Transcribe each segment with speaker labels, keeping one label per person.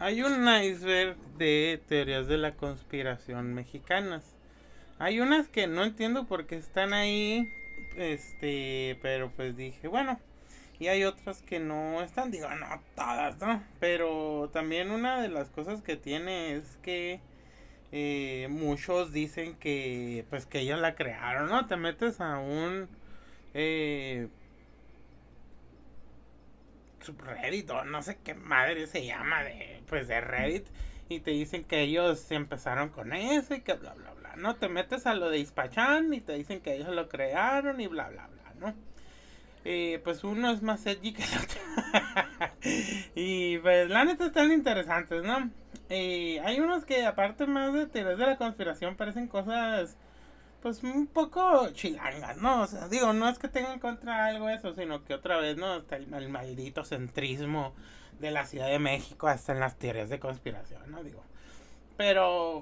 Speaker 1: Hay un iceberg de teorías de la conspiración mexicanas. Hay unas que no entiendo por qué están ahí, pero pues dije, bueno, y hay otras que no están, digo, no todas, ¿no? Pero también una de las cosas que tiene es que muchos dicen que, pues que ellos la crearon, ¿no? Te metes a un eh, subreddit o no sé qué madre se llama de Reddit y te dicen que ellos empezaron con eso y que bla bla bla, ¿no? Te metes a lo de Ispachan y te dicen que ellos lo crearon y bla bla bla, ¿no? Pues uno es más edgy que el otro. Y pues la neta están interesantes, ¿no? Hay unos que aparte más de teorías de la conspiración parecen cosas pues un poco chilangas, ¿no? O sea, digo, no es que tenga en contra algo eso, sino que otra vez, ¿no? Está el maldito centrismo de la Ciudad de México hasta en las teorías de conspiración, ¿no? Digo, pero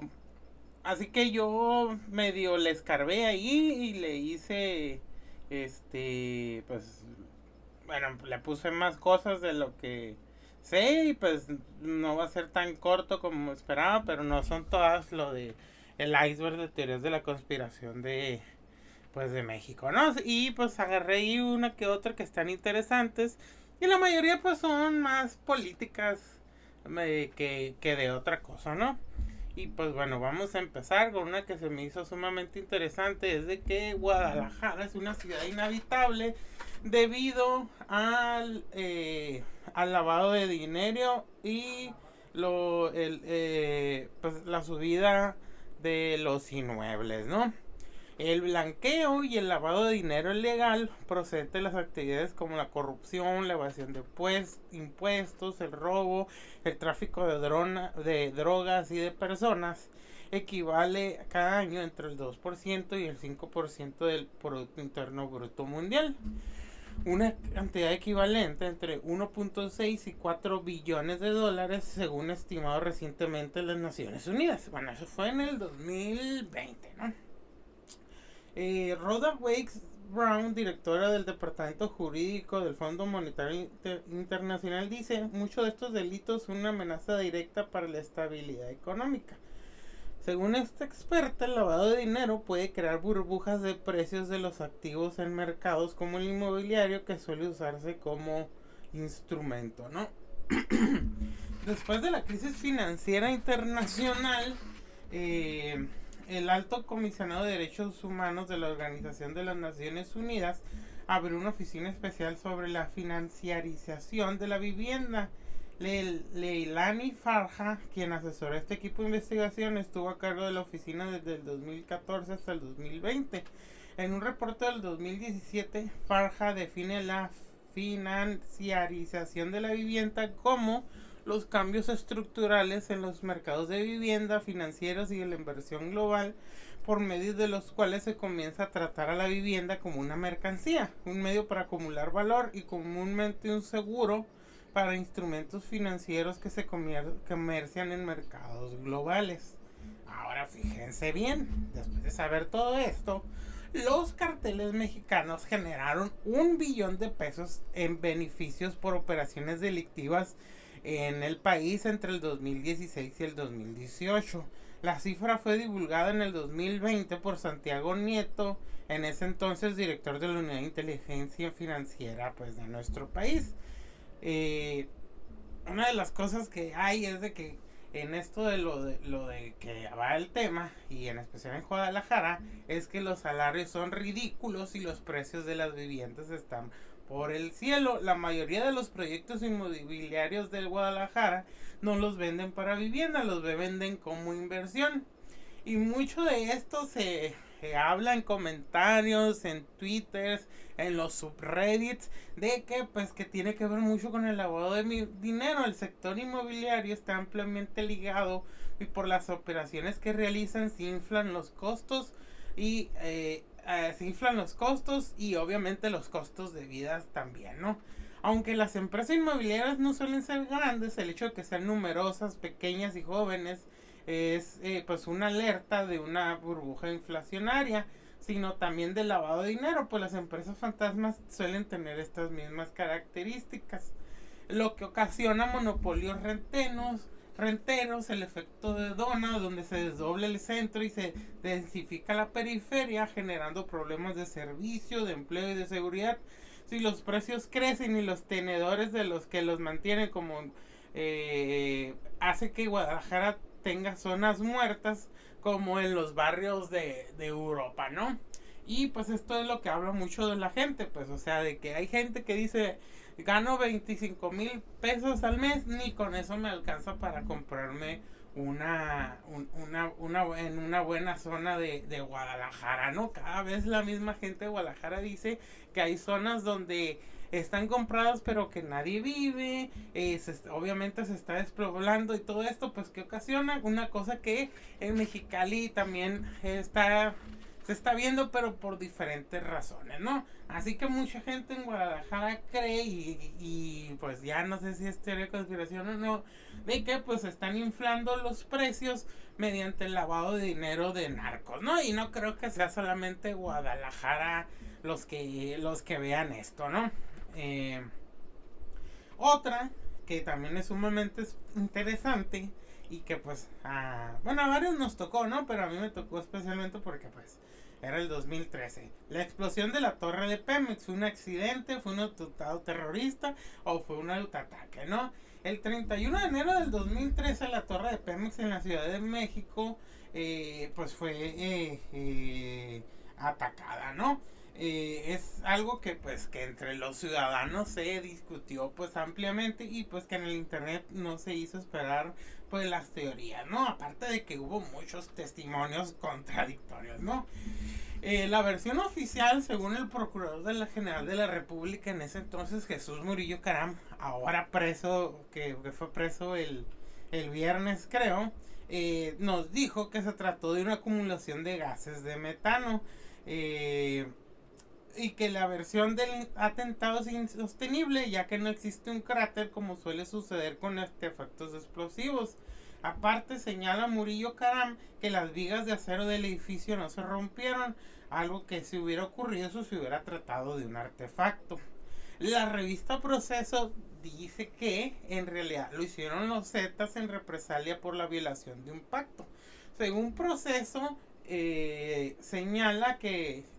Speaker 1: así que yo medio le escarbé ahí y le hice, pues, bueno, le puse más cosas de lo que sé y pues no va a ser tan corto como esperaba, pero no son todas lo de el iceberg de teorías de la conspiración de pues de México, ¿no? Y pues agarré ahí una que otra que están interesantes y la mayoría pues son más políticas que de otra cosa, ¿no? Y pues bueno, vamos a empezar con una que se me hizo sumamente interesante, es de que Guadalajara es una ciudad inhabitable debido al lavado de dinero y pues la subida de los inmuebles, ¿no? El blanqueo y el lavado de dinero ilegal procede de las actividades como la corrupción, la evasión de impuestos, el robo, el tráfico de drogas y de personas. Equivale cada año entre el 2% y el 5% del Producto Interno Bruto Mundial. Una cantidad equivalente entre 1.6 y 4 billones de dólares según estimado recientemente en las Naciones Unidas. Bueno, eso fue en el 2020, ¿no? Rhoda Wakes Brown, directora del Departamento Jurídico del Fondo Monetario Internacional, dice: muchos de estos delitos son una amenaza directa para la estabilidad económica. Según esta experta, el lavado de dinero puede crear burbujas de precios de los activos en mercados como el inmobiliario, que suele usarse como instrumento, ¿no? Después de la crisis financiera internacional, el alto comisionado de derechos humanos de la Organización de las Naciones Unidas abrió una oficina especial sobre la financiarización de la vivienda. Leilani Farha, quien asesoró a este equipo de investigación, estuvo a cargo de la oficina desde el 2014 hasta el 2020. En un reporte del 2017, Farha define la financiarización de la vivienda como los cambios estructurales en los mercados de vivienda, financieros y de la inversión global, por medio de los cuales se comienza a tratar a la vivienda como una mercancía, un medio para acumular valor y comúnmente un seguro para instrumentos financieros que se comercian en mercados globales. Ahora fíjense bien, después de saber todo esto, los carteles mexicanos generaron 1 billón de pesos en beneficios por operaciones delictivas en el país entre el 2016 y el 2018. La cifra fue divulgada en el 2020 por Santiago Nieto, en ese entonces director de la Unidad de Inteligencia Financiera pues, de nuestro país. Una de las cosas que hay es de que en esto de lo de que va el tema, y en especial en Guadalajara, es que los salarios son ridículos y los precios de las viviendas están por el cielo. La mayoría de los proyectos inmobiliarios del Guadalajara no los venden para vivienda, los venden como inversión. Y mucho de esto se habla en comentarios, en Twitter, en los subreddits, de que pues que tiene que ver mucho con el lavado de dinero. El sector inmobiliario está ampliamente ligado y por las operaciones que realizan se inflan los costos y obviamente los costos de vida también, ¿no? Aunque las empresas inmobiliarias no suelen ser grandes, el hecho de que sean numerosas, pequeñas y jóvenes es pues una alerta de una burbuja inflacionaria, sino también de lavado de dinero, pues las empresas fantasmas suelen tener estas mismas características, lo que ocasiona monopolios rentenos, renteros, el efecto de Dona, donde se desdoble el centro y se densifica la periferia, generando problemas de servicio, de empleo y de seguridad. Si los precios crecen y los tenedores de los que los mantienen como hace que Guadalajara tenga zonas muertas como en los barrios de Europa, ¿no? Y pues esto es lo que habla mucho de la gente, pues o sea, de que hay gente que dice, gano 25,000 pesos al mes, ni con eso me alcanza para comprarme en una buena zona de Guadalajara, ¿no? Cada vez la misma gente de Guadalajara dice que hay zonas donde están compradas pero que nadie vive, obviamente se está despoblando y todo esto pues que ocasiona una cosa que en Mexicali también se está viendo pero por diferentes razones, ¿no? Así que mucha gente en Guadalajara cree y pues ya no sé si es teoría de conspiración o no, de que pues están inflando los precios mediante el lavado de dinero de narcos, ¿no? Y no creo que sea solamente Guadalajara los que vean esto, ¿no? Otra que también es sumamente interesante y que pues bueno, a varios nos tocó, ¿no? Pero a mí me tocó especialmente porque pues era el 2013. La explosión de la torre de Pemex, ¿fue un accidente, fue un atentado terrorista o fue un autoataque, ¿no? El 31 de enero del 2013 la torre de Pemex en la Ciudad de México pues fue atacada, ¿no? Es algo que pues que entre los ciudadanos se discutió pues ampliamente y pues que en el internet no se hizo esperar pues las teorías, ¿no? Aparte de que hubo muchos testimonios contradictorios, ¿no? La versión oficial, según el procurador de la General de la República en ese entonces, Jesús Murillo Caram, ahora preso, que fue preso el viernes creo, nos dijo que se trató de una acumulación de gases de metano. Y que la versión del atentado es insostenible ya que no existe un cráter como suele suceder con artefactos explosivos. Aparte señala Murillo Caram que las vigas de acero del edificio no se rompieron, algo que si hubiera ocurrido si se hubiera tratado de un artefacto. La revista Proceso dice que en realidad lo hicieron los Zetas en represalia por la violación de un pacto. Según Proceso señala que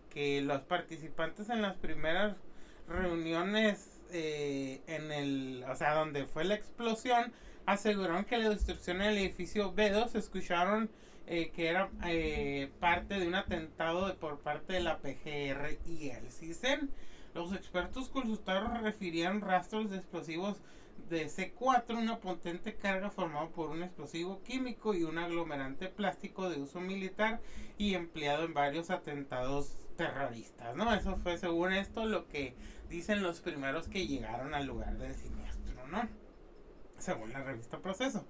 Speaker 1: los participantes en las primeras reuniones donde fue la explosión aseguraron que la destrucción del edificio B2 escucharon que era parte de un atentado por parte de la PGR y el CISEN. Los expertos consultados refirieron rastros de explosivos de C4, una potente carga formada por un explosivo químico y un aglomerante plástico de uso militar y empleado en varios atentados terroristas, ¿no? Eso fue según esto lo que dicen los primeros que llegaron al lugar del siniestro, ¿no? Según la revista Proceso.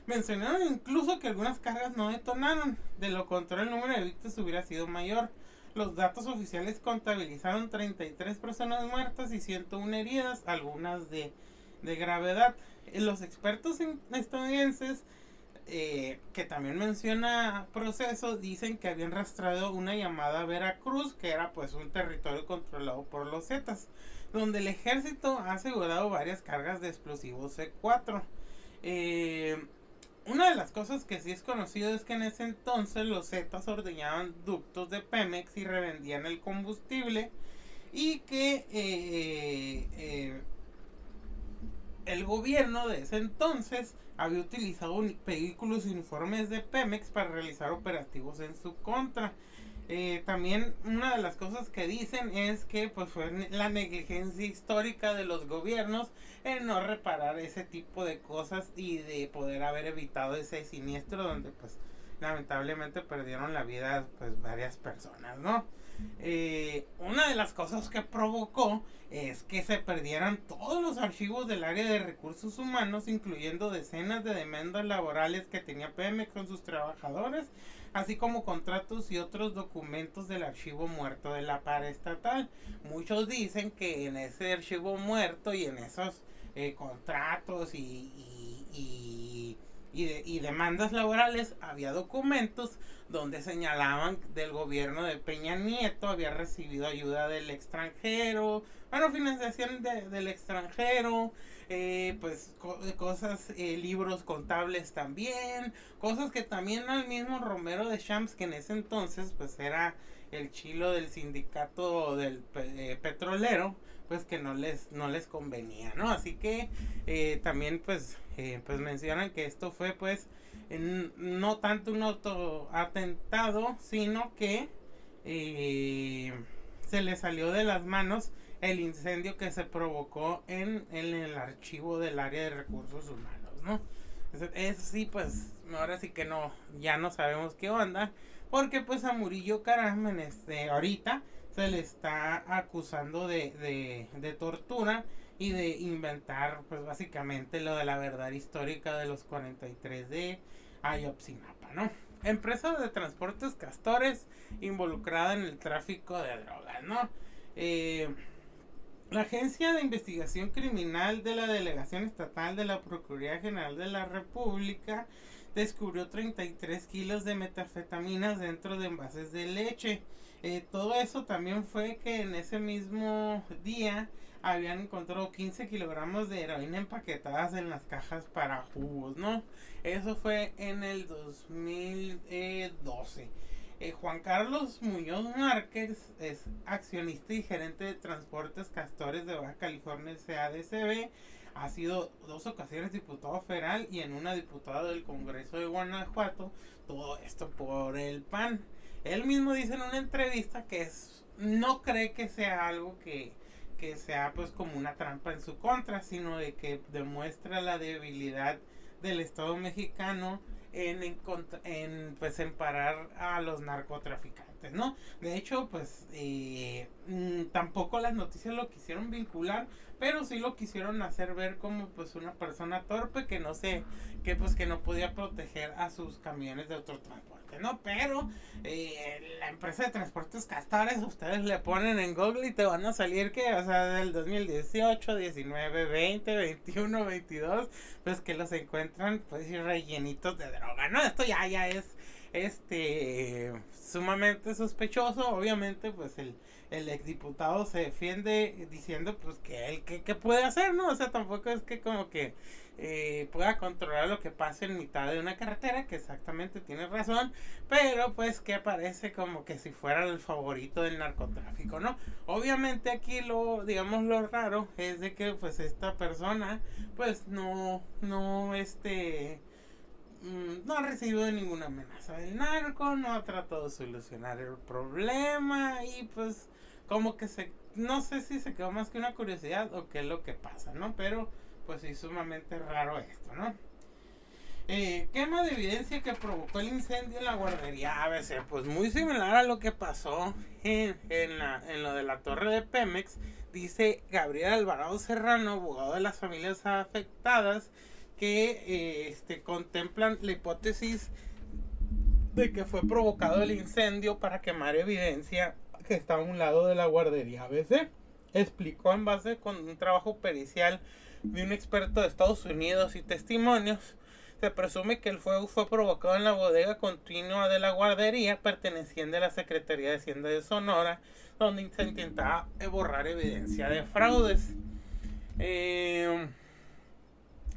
Speaker 1: Mencionaron incluso que algunas cargas no detonaron, de lo contrario el número de víctimas hubiera sido mayor. Los datos oficiales contabilizaron 33 personas muertas y 101 heridas, algunas de gravedad. Los expertos estadounidenses que también menciona Proceso dicen que habían rastreado una llamada Veracruz, que era pues un territorio controlado por los Zetas, donde el ejército ha asegurado varias cargas de explosivos C4. Una de las cosas que sí es conocido es que en ese entonces los Zetas ordeñaban ductos de Pemex y revendían el combustible y que el gobierno de ese entonces había utilizado vehículos y uniformes de Pemex para realizar operativos en su contra. También una de las cosas que dicen es que pues fue la negligencia histórica de los gobiernos en no reparar ese tipo de cosas y de poder haber evitado ese siniestro donde pues lamentablemente perdieron la vida pues varias personas, ¿no? Una de las cosas que provocó es que se perdieran todos los archivos del área de recursos humanos, incluyendo decenas de demandas laborales que tenía Pemex con sus trabajadores, así como contratos y otros documentos del archivo muerto de la paraestatal. Muchos dicen que en ese archivo muerto y en esos contratos y y demandas laborales, había documentos donde señalaban del gobierno de Peña Nieto había recibido ayuda del extranjero, bueno, financiación del extranjero, pues cosas, libros contables también, cosas que también al mismo Romero de Champs, que en ese entonces pues era el chilo del sindicato del petrolero, pues que no les convenía, ¿no? Así que también pues mencionan que esto fue pues no tanto un autoatentado, sino que se le salió de las manos el incendio que se provocó en el archivo del área de recursos humanos, ¿no? Es sí, pues ahora sí que no, ya no sabemos qué onda, porque pues a Murillo Karam ahorita se le está acusando de tortura y de inventar pues básicamente lo de la verdad histórica de los 43 de Ayotzinapa, ¿no? Empresa de transportes Castores involucrada en el tráfico de drogas, ¿no? La Agencia de Investigación Criminal de la Delegación Estatal de la Procuraduría General de la República descubrió 33 kilos de metanfetaminas dentro de envases de leche. Todo eso también fue que en ese mismo día habían encontrado 15 kilogramos de heroína empaquetadas en las cajas para jugos, ¿no? Eso fue en el 2012. Juan Carlos Muñoz Márquez es accionista y gerente de Transportes Castores de Baja California SADCB. Ha sido 2 ocasiones diputado federal y en una diputado del Congreso de Guanajuato. Todo esto por el PAN. Él mismo dice en una entrevista que no cree que sea algo que sea pues como una trampa en su contra, sino de que demuestra la debilidad del Estado mexicano en parar a los narcotraficantes, ¿no? De hecho, pues tampoco las noticias lo quisieron vincular, pero sí lo quisieron hacer ver como pues una persona torpe que no podía proteger a sus camiones de autotransporte, ¿no? Pero la empresa de transportes Castores, ustedes le ponen en Google y te van a salir que, o sea, del 2018, 19, 20, 21, 22, pues que los encuentran pues rellenitos de droga, ¿no? Esto ya es sumamente sospechoso. Obviamente pues el exdiputado se defiende diciendo pues que él que puede hacer, ¿no? O sea, tampoco es que como que pueda controlar lo que pasa en mitad de una carretera, que exactamente tiene razón, pero pues que parece como que si fuera el favorito del narcotráfico, ¿no? Obviamente aquí lo raro es de que pues esta persona pues no ha recibido ninguna amenaza del narco, no ha tratado de solucionar el problema y pues como que no sé si se quedó más que una curiosidad o qué es lo que pasa, ¿no? Pero pues sí, sumamente raro esto, ¿no? Quema de evidencia que provocó el incendio en la guardería ABC, pues muy similar a lo que pasó en lo de la torre de Pemex, dice Gabriel Alvarado Serrano, abogado de las familias afectadas, que contemplan la hipótesis de que fue provocado el incendio para quemar evidencia que está a un lado de la guardería ABC. Explicó en base con un trabajo pericial de un experto de Estados Unidos y testimonios. Se presume que el fuego fue provocado en la bodega continua de la guardería perteneciente a la Secretaría de Hacienda de Sonora, donde se intentaba borrar evidencia de fraudes.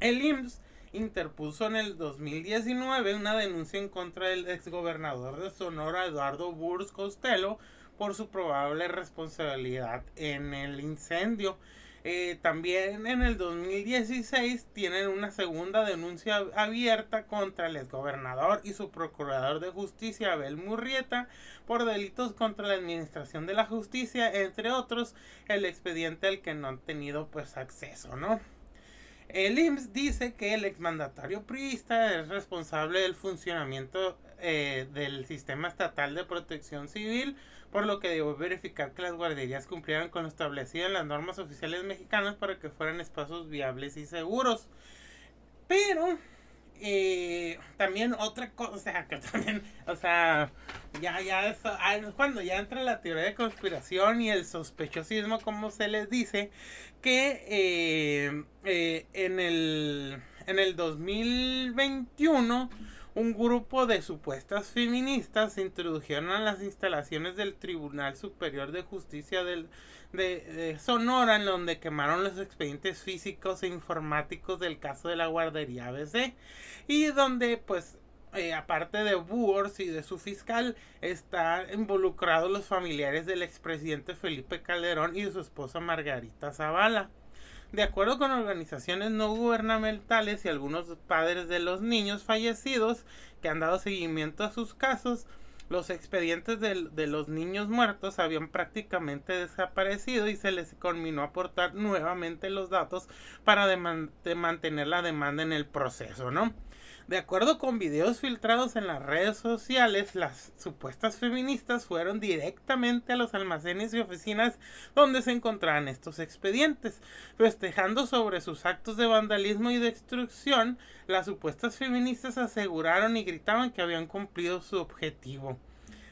Speaker 1: El IMSS interpuso en el 2019 una denuncia en contra del exgobernador de Sonora, Eduardo Burrs Costello, por su probable responsabilidad en el incendio. También en el 2016 tienen una segunda denuncia abierta contra el exgobernador y su procurador de justicia, Abel Murrieta, por delitos contra la administración de la justicia, entre otros, el expediente al que no han tenido pues acceso, ¿no? El IMSS dice que el exmandatario priista es responsable del funcionamiento del sistema estatal de protección civil, por lo que debo verificar que las guarderías cumplieran con lo establecido en las normas oficiales mexicanas para que fueran espacios viables y seguros. Pero también otra cosa, que también, o sea, ya eso, es cuando ya entra la teoría de conspiración y el sospechosismo, como se les dice, que En el 2021, un grupo de supuestas feministas se introdujeron a las instalaciones del Tribunal Superior de Justicia de Sonora, en donde quemaron los expedientes físicos e informáticos del caso de la guardería ABC, y donde pues aparte de Boers y de su fiscal, están involucrados los familiares del expresidente Felipe Calderón y de su esposa Margarita Zavala. De acuerdo con organizaciones no gubernamentales y algunos padres de los niños fallecidos que han dado seguimiento a sus casos, los expedientes de los niños muertos habían prácticamente desaparecido y se les conminó a aportar nuevamente los datos para mantener la demanda en el proceso, ¿no? De acuerdo con videos filtrados en las redes sociales, las supuestas feministas fueron directamente a los almacenes y oficinas donde se encontraban estos expedientes. Festejando sobre sus actos de vandalismo y destrucción, las supuestas feministas aseguraron y gritaban que habían cumplido su objetivo.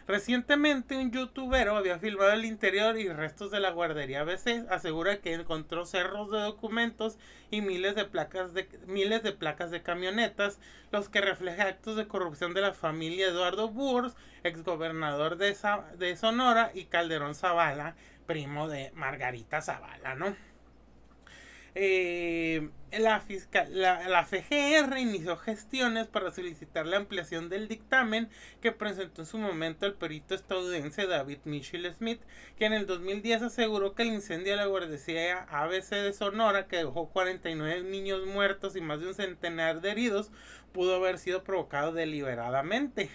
Speaker 1: Recientemente un youtubero había filmado el interior y restos de la guardería ABC. Asegura que encontró cerros de documentos y miles de placas de camionetas, los que reflejan actos de corrupción de la familia Eduardo Boers, exgobernador de Sonora, y Calderón Zavala, primo de Margarita Zavala, ¿no? La FGR inició gestiones para solicitar la ampliación del dictamen que presentó en su momento el perito estadounidense David Mitchell Smith, que en el 2010 aseguró que el incendio de la guardería ABC de Sonora, que dejó 49 niños muertos y más de un centenar de heridos, pudo haber sido provocado deliberadamente.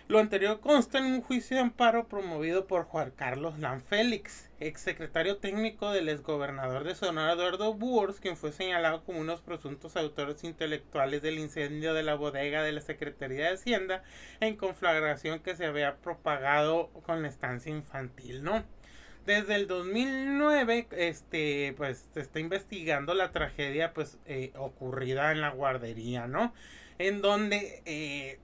Speaker 1: Lo anterior consta en un juicio de amparo promovido por Juan Carlos Lanfélix, exsecretario técnico del exgobernador de Sonora Eduardo Boers, quien fue señalado como unos presuntos autores intelectuales del incendio de la bodega de la Secretaría de Hacienda en conflagración que se había propagado con la estancia infantil, ¿no? Desde el 2009, pues se está investigando la tragedia, pues ocurrida en la guardería, ¿no? En donde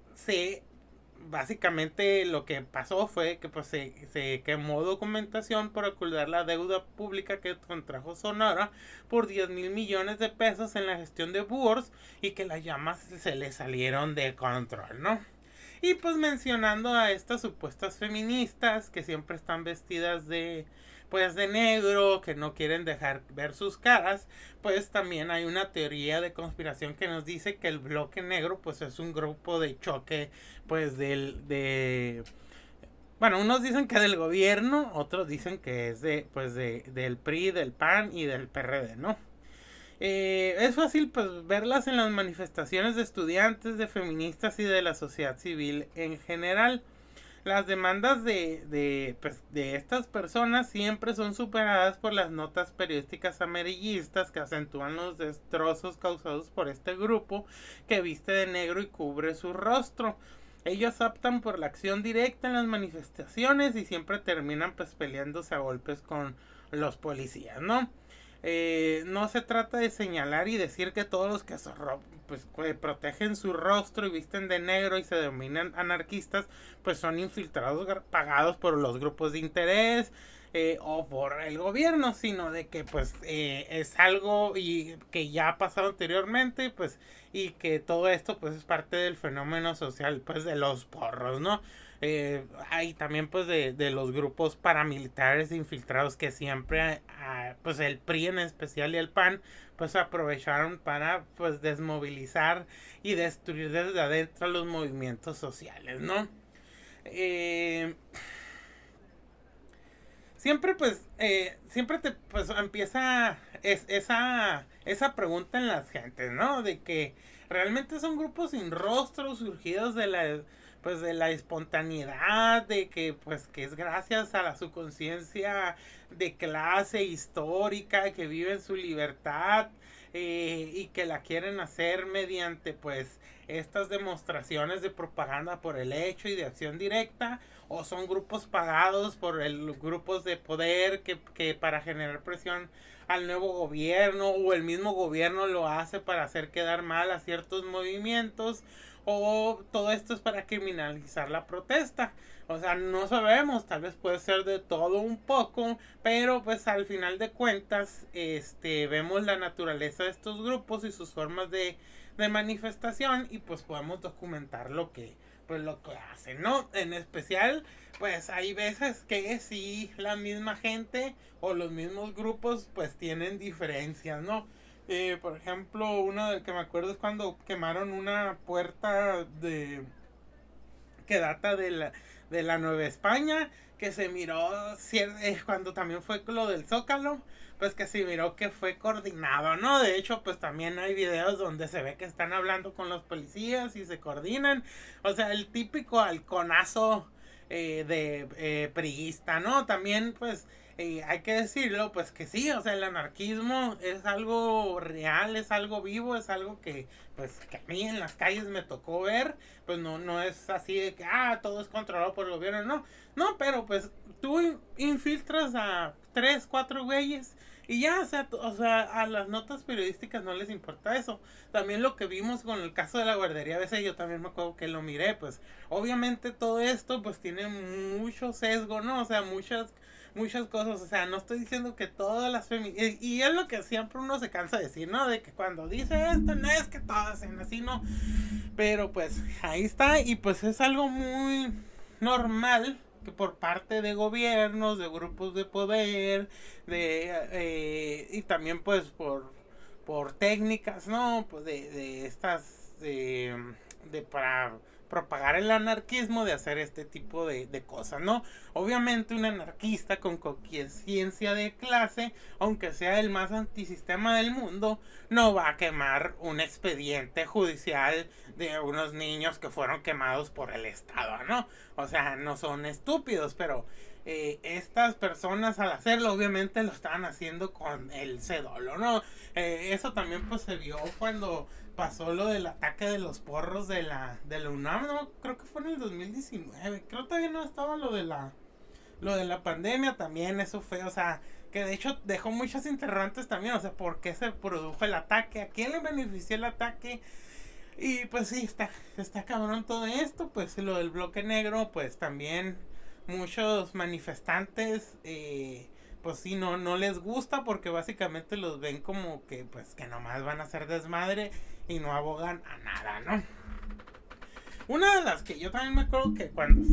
Speaker 1: básicamente lo que pasó fue que pues se quemó documentación por ocultar la deuda pública que contrajo Sonora por 10,000 millones de pesos en la gestión de Boers, y que las llamas se le salieron de control, ¿no? Y pues mencionando a estas supuestas feministas que siempre están vestidas de negro, que no quieren dejar ver sus caras, pues también hay una teoría de conspiración que nos dice que el bloque negro pues es un grupo de choque pues bueno, unos dicen que del gobierno, otros dicen que es del PRI, del PAN y del PRD, ¿no? Es fácil pues verlas en las manifestaciones de estudiantes, de feministas y de la sociedad civil en general. Las demandas de estas personas siempre son superadas por las notas periodísticas amarillistas que acentúan los destrozos causados por este grupo que viste de negro y cubre su rostro. Ellos optan por la acción directa en las manifestaciones y siempre terminan pues peleándose a golpes con los policías, ¿no? No se trata de señalar y decir que todos los que protegen su rostro y visten de negro y se denominan anarquistas pues son infiltrados pagados por los grupos de interés o por el gobierno, sino de que pues es algo y que ya ha pasado anteriormente, pues, y que todo esto pues es parte del fenómeno social pues de los porros, ¿no? Hay también pues de los grupos paramilitares infiltrados que siempre pues el PRI en especial y el PAN pues aprovecharon para pues desmovilizar y destruir desde adentro los movimientos sociales, ¿no? Siempre te pues empieza esa pregunta en las gentes, ¿no? De que realmente son grupos sin rostro surgidos de la espontaneidad, de que es gracias a su conciencia de clase histórica, que viven su libertad y que la quieren hacer mediante estas demostraciones de propaganda por el hecho y de acción directa, o son grupos pagados por grupos de poder que para generar presión al nuevo gobierno, o el mismo gobierno lo hace para hacer quedar mal a ciertos movimientos, o todo esto es para criminalizar la protesta. O sea, no sabemos, tal vez puede ser de todo un poco, pero pues al final de cuentas, vemos la naturaleza de estos grupos y sus formas de manifestación, y pues podemos documentar lo que hacen, ¿no? En especial, pues hay veces que sí, la misma gente o los mismos grupos pues tienen diferencias, ¿no? Por ejemplo, uno del que me acuerdo es cuando quemaron una puerta que data de la Nueva España, que se miró cuando también fue lo del Zócalo, pues que se miró que fue coordinado, ¿no? De hecho, pues también hay videos donde se ve que están hablando con los policías y se coordinan. O sea, el típico halconazo priista, ¿no? También, pues, hay que decirlo, pues que sí, o sea, el anarquismo es algo real, es algo vivo, es algo que, pues, que a mí en las calles me tocó ver. Pues no es así de que, todo es controlado por el gobierno, no, pero pues tú infiltras a 3, 4 güeyes y ya, o sea, a las notas periodísticas no les importa eso. También lo que vimos con el caso de la guardería, a veces yo también me acuerdo que lo miré, pues obviamente todo esto pues tiene mucho sesgo, ¿no? O sea, muchas cosas, o sea, no estoy diciendo que todas las feministas, y es lo que siempre uno se cansa de decir, ¿no? De que cuando dice esto, no es que todas sean así, no, pero pues ahí está, y pues es algo muy normal que por parte de gobiernos, de grupos de poder, y también pues por técnicas, ¿no? Pues de estas, para propagar el anarquismo, de hacer este tipo de cosas, ¿no? Obviamente un anarquista con conciencia de clase, aunque sea el más antisistema del mundo, no va a quemar un expediente judicial de unos niños que fueron quemados por el Estado, ¿no? O sea, no son estúpidos, pero estas personas al hacerlo obviamente lo estaban haciendo con el cedolo, ¿no? Eso también pues se vio cuando pasó lo del ataque de los porros de la UNAM, no, creo que fue en el 2019, creo que todavía no estaba lo de la pandemia también, eso fue, o sea, que de hecho dejó muchas interrogantes también, o sea, ¿por qué se produjo el ataque? ¿A quién le benefició el ataque? Y pues sí, está cabrón todo esto, pues lo del bloque negro, pues también muchos manifestantes, pues sí, no les gusta porque básicamente los ven como que pues que nomás van a hacer desmadre y no abogan a nada, ¿no? Una de las que yo también me acuerdo que cuando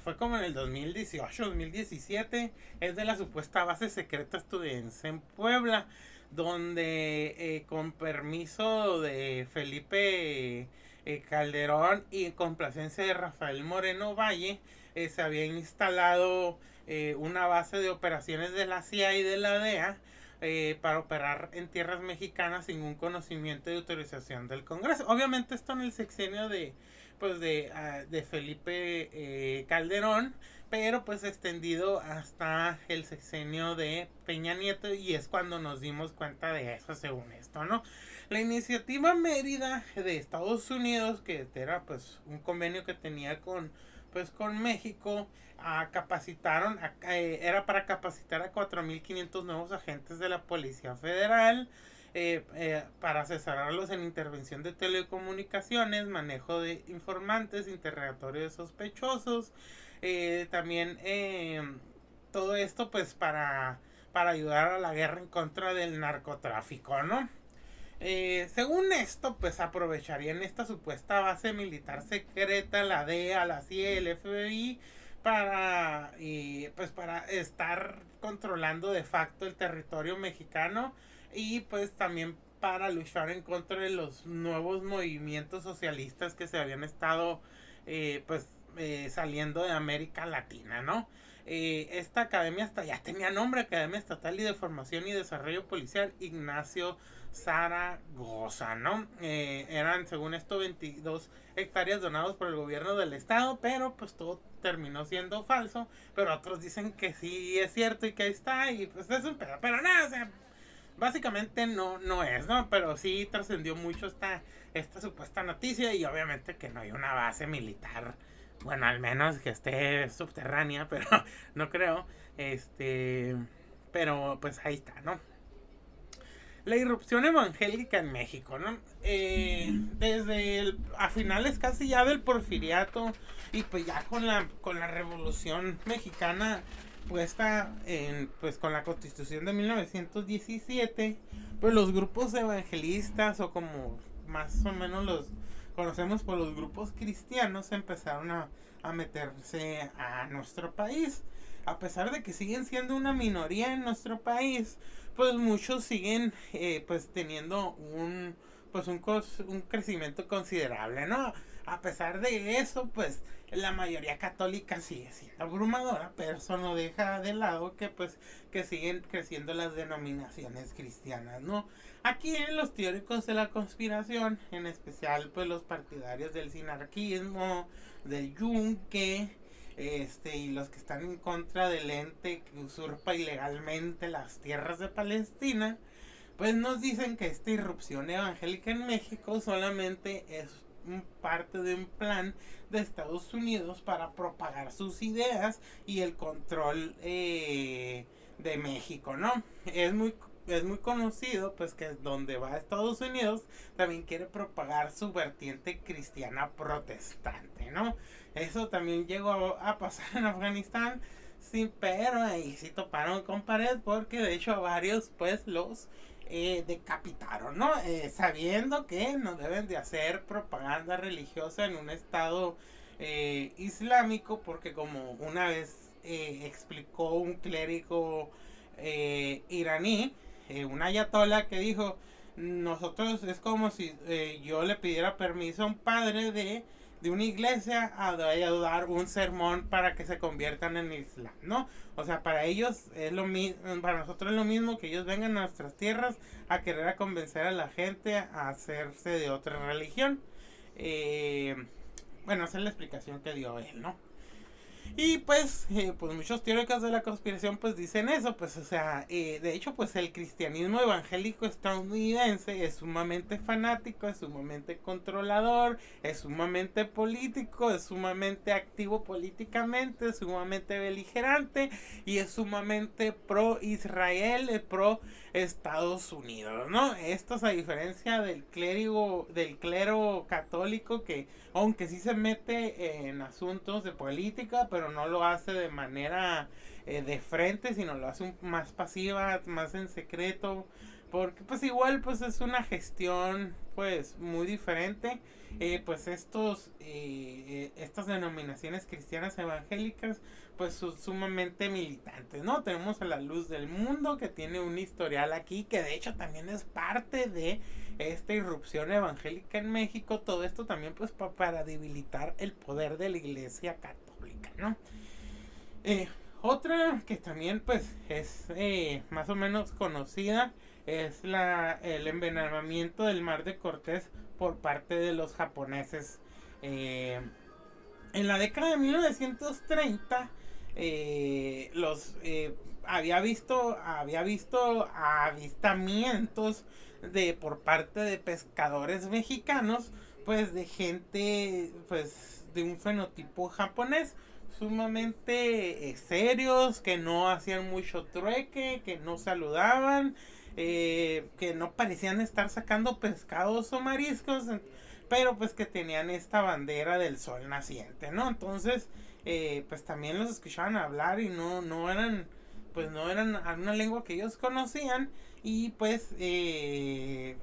Speaker 1: fue como en el 2018, 2017, es de la supuesta base secreta estadounidense en Puebla, donde con permiso de Felipe Calderón y complacencia de Rafael Moreno Valle, se había instalado una base de operaciones de la CIA y de la DEA para operar en tierras mexicanas sin un conocimiento y autorización del Congreso. Obviamente esto en el sexenio de Felipe Calderón, pero pues extendido hasta el sexenio de Peña Nieto, y es cuando nos dimos cuenta de eso, según esto, ¿no? La iniciativa Mérida de Estados Unidos, que era pues un convenio que tenía con México, capacitaron, era para capacitar a 4.500 nuevos agentes de la Policía Federal, para asesorarlos en intervención de telecomunicaciones, manejo de informantes, interrogatorio de sospechosos, también todo esto pues para ayudar a la guerra en contra del narcotráfico, ¿no? Según esto, pues aprovecharían esta supuesta base militar secreta, la DEA, la CIA, el FBI, para estar controlando de facto el territorio mexicano, y pues también para luchar en contra de los nuevos movimientos socialistas que se habían estado saliendo de América Latina, ¿no? Esta academia hasta ya tenía nombre, Academia Estatal y de Formación y Desarrollo Policial Ignacio Zaragoza, ¿no? Eran, según esto, 22 hectáreas donados por el gobierno del estado, pero pues todo terminó siendo falso, pero otros dicen que sí es cierto y que ahí está, y pues es un pedo, pero nada, o sea, Básicamente no es, ¿no? Pero sí trascendió mucho esta supuesta noticia y obviamente que no hay una base militar. Bueno, al menos que esté subterránea, pero no creo. Este, pero pues ahí está, ¿no? La irrupción evangélica en México, ¿no? A finales casi ya del porfiriato y pues ya con la revolución mexicana puesta en, pues con la constitución de 1917, pues los grupos evangelistas o como más o menos los conocemos por los grupos cristianos empezaron a meterse a nuestro país. A pesar de que siguen siendo una minoría en nuestro país, pues muchos siguen pues teniendo un crecimiento considerable, ¿no? A pesar de eso, pues la mayoría católica sigue siendo abrumadora, pero eso no deja de lado que pues que siguen creciendo las denominaciones cristianas, ¿no? Aquí los teóricos de la conspiración, en especial pues los partidarios del sinarquismo, del yunque, y los que están en contra del ente que usurpa ilegalmente las tierras de Palestina, pues nos dicen que esta irrupción evangélica en México solamente es parte de un plan de Estados Unidos para propagar sus ideas y el control de México, ¿no? Es muy conocido pues que donde va a Estados Unidos también quiere propagar su vertiente cristiana protestante, ¿no? Eso también llegó a pasar en Afganistán, sí, pero ahí sí toparon con pared porque de hecho a varios pues los decapitaron, ¿no? Sabiendo que no deben de hacer propaganda religiosa en un estado islámico porque como una vez explicó un clérigo iraní, un ayatollah que dijo, nosotros es como si yo le pidiera permiso a un padre de una iglesia a dar un sermón para que se conviertan en Islam, ¿no? O sea, para ellos es lo mismo, para nosotros es lo mismo que ellos vengan a nuestras tierras a querer a convencer a la gente a hacerse de otra religión. Bueno, esa es la explicación que dio él, ¿no? Y pues muchos teóricos de la conspiración pues dicen eso, pues o sea, de hecho pues el cristianismo evangélico estadounidense es sumamente fanático, es sumamente controlador, es sumamente político, es sumamente activo políticamente, es sumamente beligerante y es sumamente pro Israel, pro Estados Unidos, ¿no? Esto es a diferencia del clero católico que aunque sí se mete en asuntos de política, pero no lo hace de manera de frente, sino lo hace más pasiva, más en secreto, porque pues igual pues es una gestión pues muy diferente. Pues estas denominaciones cristianas evangélicas pues son sumamente militantes, ¿no? Tenemos a la Luz del Mundo que tiene un historial aquí que de hecho también es parte de esta irrupción evangélica en México. Todo esto también pues para debilitar el poder de la Iglesia Católica, ¿no? Otra que también pues es más o menos conocida es el envenenamiento del Mar de Cortés por parte de los japoneses. En la década de 1930 había visto avistamientos por parte de pescadores mexicanos, pues de gente pues de un fenotipo japonés, sumamente serios, que no hacían mucho trueque, que no saludaban, que no parecían estar sacando pescados o mariscos, pero pues que tenían esta bandera del sol naciente, ¿no? Entonces, pues también los escuchaban hablar y no eran una lengua que ellos conocían y pues ellos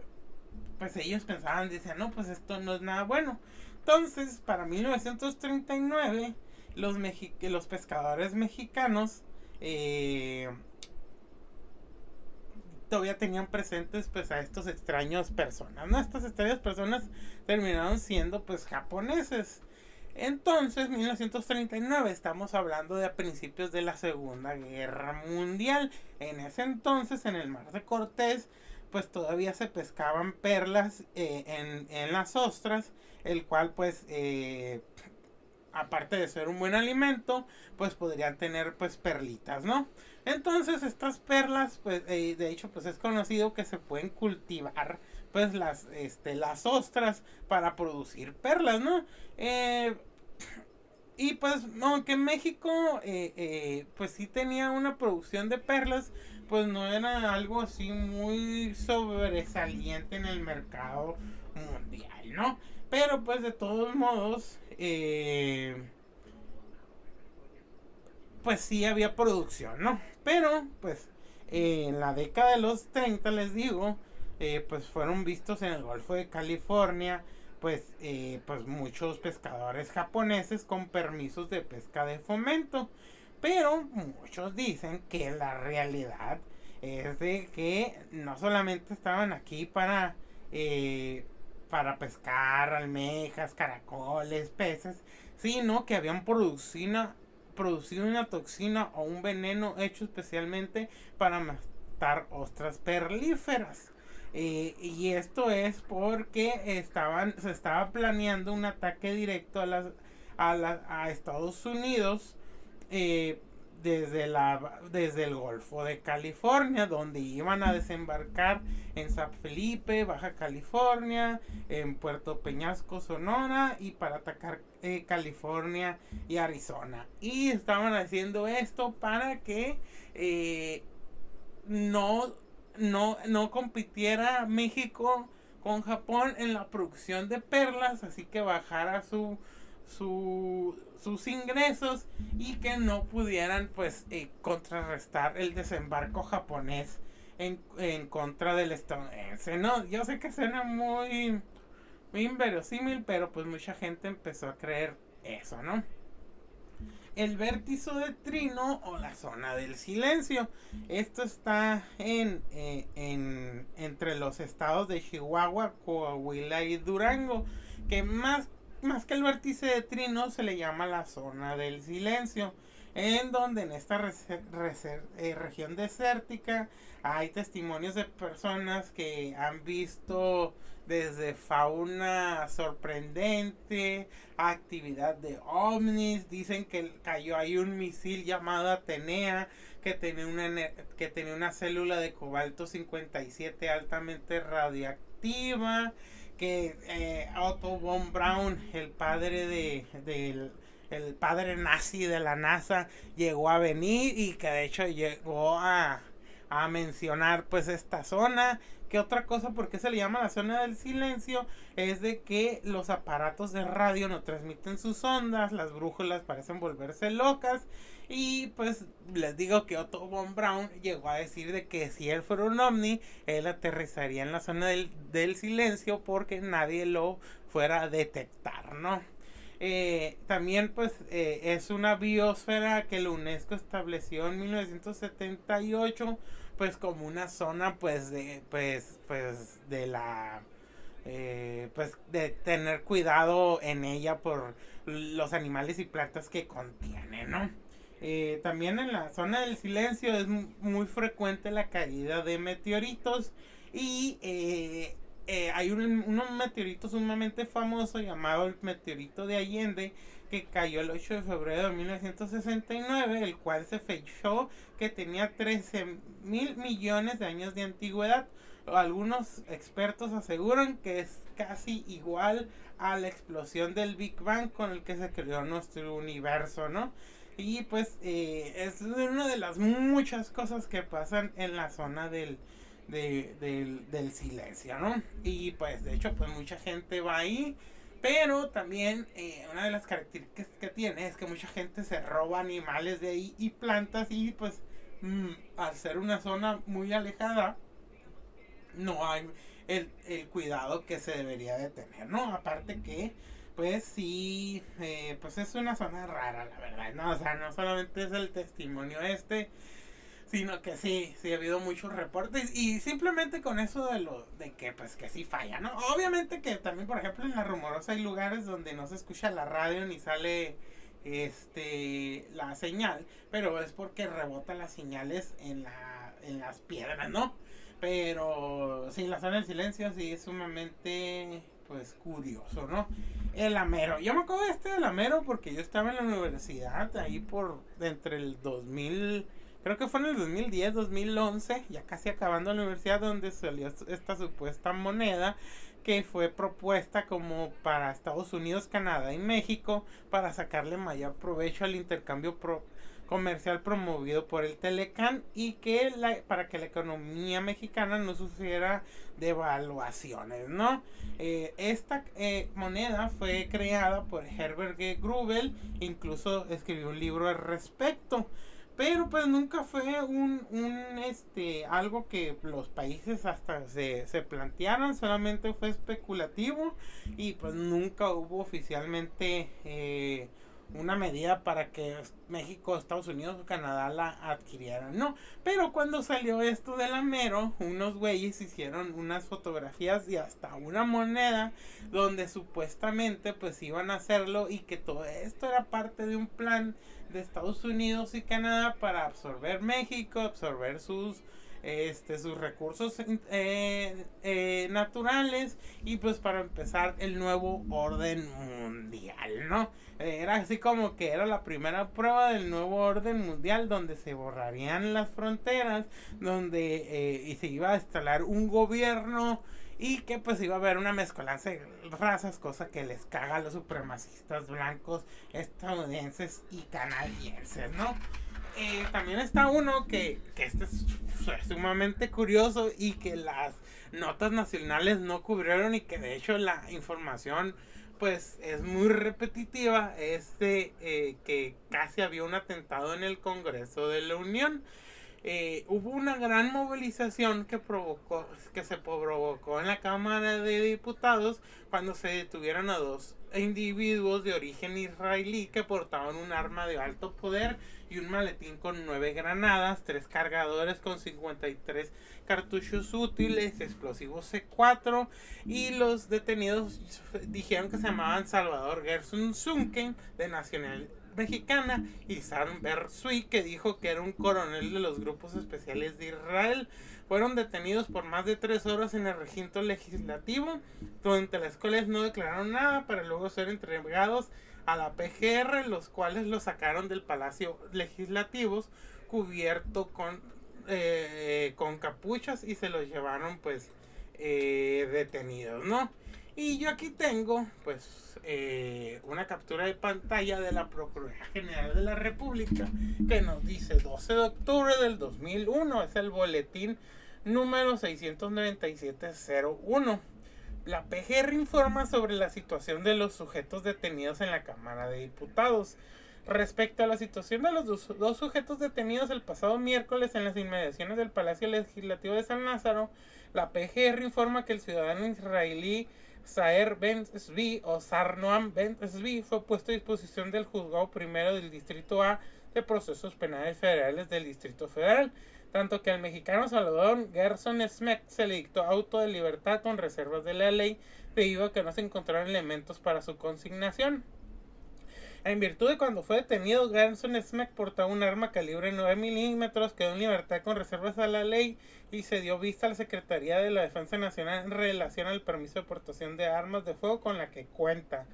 Speaker 1: pensaban, decían, no, pues esto no es nada bueno. Entonces, para 1939, los pescadores mexicanos todavía tenían presentes pues a estos extraños personas, ¿no? Estas extrañas personas terminaron siendo pues japoneses. Entonces, 1939, estamos hablando de a principios de la Segunda Guerra Mundial. En ese entonces, en el Mar de Cortés, pues todavía se pescaban perlas en las ostras, el cual pues aparte de ser un buen alimento, pues podrían tener pues perlitas, ¿no? Entonces estas perlas, pues de hecho pues es conocido que se pueden cultivar pues las ostras para producir perlas, ¿no? Y pues aunque México pues sí tenía una producción de perlas, pues no era algo así muy sobresaliente en el mercado mundial, ¿no? Pero pues de todos modos, pues sí había producción, ¿no? Pero pues en la década de los 30 les digo, pues fueron vistos en el Golfo de California, pues muchos pescadores japoneses con permisos de pesca de fomento. Pero muchos dicen que la realidad es de que no solamente estaban aquí para pescar almejas, caracoles, peces, sino que habían producido una toxina o un veneno hecho especialmente para matar ostras perlíferas. Y esto es porque se estaba planeando un ataque directo a Estados Unidos, eh, desde el Golfo de California, donde iban a desembarcar en San Felipe, Baja California, en Puerto Peñasco, Sonora, y para atacar California y Arizona. Y estaban haciendo esto para que no, no compitiera México con Japón en la producción de perlas, así que bajara sus ingresos y que no pudieran pues contrarrestar el desembarco japonés en contra del estadounidense, ¿no? Yo sé que suena muy inverosímil, pero pues mucha gente empezó a creer eso, ¿no? El vértice de Trino o la zona del silencio. Esto está entre los estados de Chihuahua, Coahuila y Durango, que más que el vértice de Trino se le llama la zona del silencio, en donde en esta región desértica hay testimonios de personas que han visto desde fauna sorprendente, actividad de ovnis. Dicen que cayó ahí un misil llamado Atenea que tenía una célula de cobalto 57 altamente radiactiva, que Otto von Braun, el padre el padre nazi de la NASA, llegó a venir, y que de hecho llegó a mencionar pues esta zona. ¿Qué otra cosa? ¿Por qué se le llama la zona del silencio? Es de que los aparatos de radio no transmiten sus ondas, las brújulas parecen volverse locas, y pues les digo que Otto von Braun llegó a decir de que si él fuera un ovni, él aterrizaría en la zona del silencio porque nadie lo fuera a detectar, ¿no? También pues es una biosfera que la UNESCO estableció en 1978 pues como una zona pues de la pues de tener cuidado en ella por los animales y plantas que contiene, ¿no? También en la zona del silencio es muy frecuente la caída de meteoritos, y hay un meteorito sumamente famoso llamado el meteorito de Allende, que cayó el 8 de febrero de 1969, el cual se fechó que tenía 13.000 millones de años de antigüedad. Algunos expertos aseguran que es casi igual a la explosión del Big Bang con el que se creó nuestro universo, ¿no? Y pues es una de las muchas cosas que pasan en la zona del silencio, ¿no? Y pues de hecho pues mucha gente va ahí, pero también una de las características que tiene es que mucha gente se roba animales de ahí y plantas, y pues al ser una zona muy alejada no hay el cuidado que se debería de tener, ¿no? Aparte que pues sí, pues es una zona rara, la verdad, ¿no? O sea, no solamente es el testimonio sino que sí ha habido muchos reportes, y simplemente con eso de que pues que sí falla, ¿no? Obviamente que también, por ejemplo, en La Rumorosa hay lugares donde no se escucha la radio ni sale la señal, pero es porque rebota las señales en las piedras, ¿no? Pero sí, la zona del silencio sí es sumamente pues curioso, ¿no? El Amero. Yo me acuerdo de del Amero porque yo estaba en la universidad ahí entre el 2000, creo que fue en el 2010, 2011, ya casi acabando la universidad, donde salió esta supuesta moneda que fue propuesta como para Estados Unidos, Canadá y México para sacarle mayor provecho al intercambio comercial promovido por el Telecán y que para que la economía mexicana no sufriera devaluaciones, ¿no? Esta moneda fue creada por Herbert G. Grubel, incluso escribió un libro al respecto, pero pues nunca fue algo que los países hasta se plantearon, solamente fue especulativo y pues nunca hubo oficialmente una medida para que México, Estados Unidos o Canadá la adquirieran, no. Pero cuando salió esto del Amero, unos güeyes hicieron unas fotografías y hasta una moneda donde supuestamente pues iban a hacerlo y que todo esto era parte de un plan de Estados Unidos y Canadá para absorber México, absorber sus recursos naturales y pues para empezar el nuevo orden mundial, ¿no? Era así como que era la primera prueba del nuevo orden mundial donde se borrarían las fronteras, donde y se iba a instalar un gobierno y que pues iba a haber una mezcolanza de razas, cosa que les caga a los supremacistas blancos estadounidenses y canadienses, ¿no? También está uno que este es sumamente curioso y que las notas nacionales no cubrieron y que de hecho la información pues es muy repetitiva, que casi había un atentado en el Congreso de la Unión. Hubo una gran movilización que se provocó en la Cámara de Diputados cuando se detuvieron a dos individuos de origen israelí que portaban un arma de alto poder y un maletín con 9 granadas, 3 cargadores con 53 cartuchos útiles, explosivos C4, y los detenidos dijeron que se llamaban Salvador Gerson Zunken, de nacionalidad mexicana, y Sam Bersui, que dijo que era un coronel de los grupos especiales de Israel. Fueron detenidos por más de 3 horas en el recinto legislativo, donde las cuales no declararon nada para luego ser entregados a la PGR, los cuales los sacaron del Palacio Legislativo cubierto con capuchas y se los llevaron pues detenidos, ¿no? Y yo aquí tengo pues una captura de pantalla de la Procuraduría General de la República que nos dice 12 de octubre del 2001, es el boletín número 69701. La PGR informa sobre la situación de los sujetos detenidos en la Cámara de Diputados. Respecto a la situación de los dos sujetos detenidos el pasado miércoles en las inmediaciones del Palacio Legislativo de San Lázaro, la PGR informa que el ciudadano israelí Saer Ben Zvi o Sarnoam Ben Zvi fue puesto a disposición del Juzgado Primero del Distrito A de Procesos Penales Federales del Distrito Federal, tanto que al mexicano Salvador Gerson Smek se le dictó auto de libertad con reservas de la ley debido a que no se encontraron elementos para su consignación. En virtud de cuando fue detenido, Gerson Smek portaba un arma calibre 9 milímetros, quedó en libertad con reservas a la ley y se dio vista a la Secretaría de la Defensa Nacional en relación al permiso de portación de armas de fuego con la que cuenta.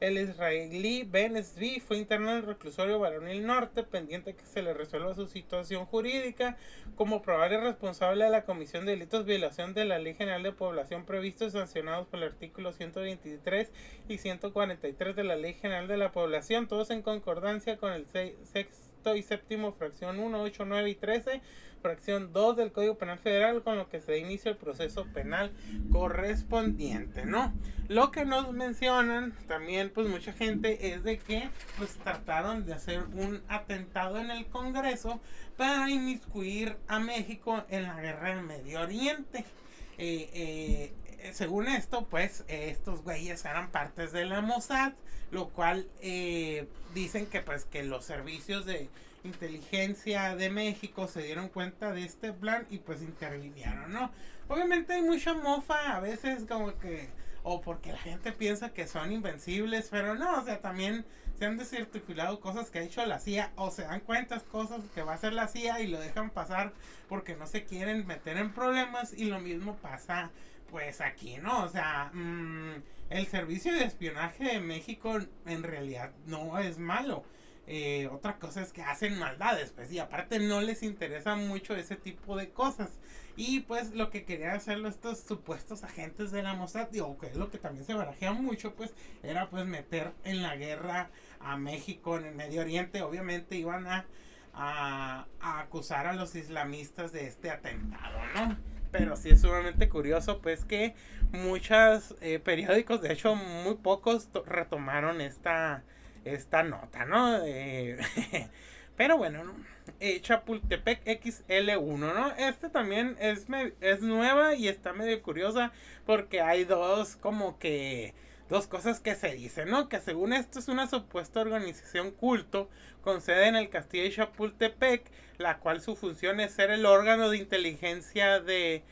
Speaker 1: El israelí Ben Zvi fue internado en el reclusorio Varonil Norte, pendiente que se le resuelva su situación jurídica como probable responsable de la comisión de delitos de violación de la Ley General de Población previstos y sancionados por el artículo 123 y 143 de la Ley General de la Población, todos en concordancia con el sexto y séptimo fracción 1, 8, 9 y 13 fracción 2 del Código Penal Federal, con lo que se inicia el proceso penal correspondiente, ¿no? Lo que nos mencionan también pues mucha gente es de que pues trataron de hacer un atentado en el Congreso para inmiscuir a México en la guerra del Medio Oriente. Según esto, pues estos güeyes eran partes de la Mossad, lo cual dicen que pues que los servicios de inteligencia de México se dieron cuenta de este plan y pues intervinieron, ¿no? Obviamente hay mucha mofa a veces como que, o porque la gente piensa que son invencibles, pero no, o sea, también se han desarticulado cosas que ha hecho la CIA, o se dan cuenta cosas que va a hacer la CIA y lo dejan pasar porque no se quieren meter en problemas, y lo mismo pasa pues aquí, ¿no? O sea, el servicio de espionaje de México en realidad no es malo. Otra cosa es que hacen maldades, pues, y aparte no les interesa mucho ese tipo de cosas. Y pues lo que querían hacer estos supuestos agentes de la Mossad, digo, que es lo que también se barajea mucho, pues, era pues meter en la guerra a México en el Medio Oriente. Obviamente iban a acusar a los islamistas de este atentado, ¿no? Pero sí es sumamente curioso, pues, que muchos periódicos, de hecho muy pocos, retomaron esta nota, ¿no? Pero bueno, ¿no? Chapultepec XL1, ¿no? Este también es nueva y está medio curiosa porque hay dos cosas que se dicen, ¿no? Que según esto es una supuesta organización culto con sede en el castillo de Chapultepec, la cual su función es ser el órgano de inteligencia del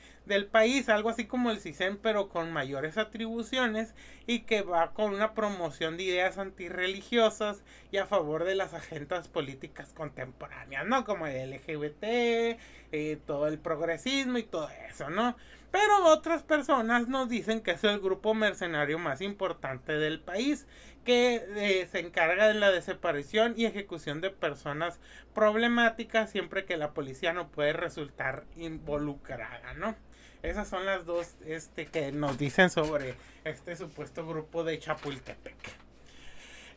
Speaker 1: país, algo así como el CISEN, pero con mayores atribuciones, y que va con una promoción de ideas antirreligiosas y a favor de las agendas políticas contemporáneas, ¿no? Como el LGBT, todo el progresismo y todo eso, ¿no? Pero otras personas nos dicen que es el grupo mercenario más importante del país, que se encarga de la desaparición y ejecución de personas problemáticas siempre que la policía no puede resultar involucrada, ¿no? Esas son las dos que nos dicen sobre este supuesto grupo de Chapultepec.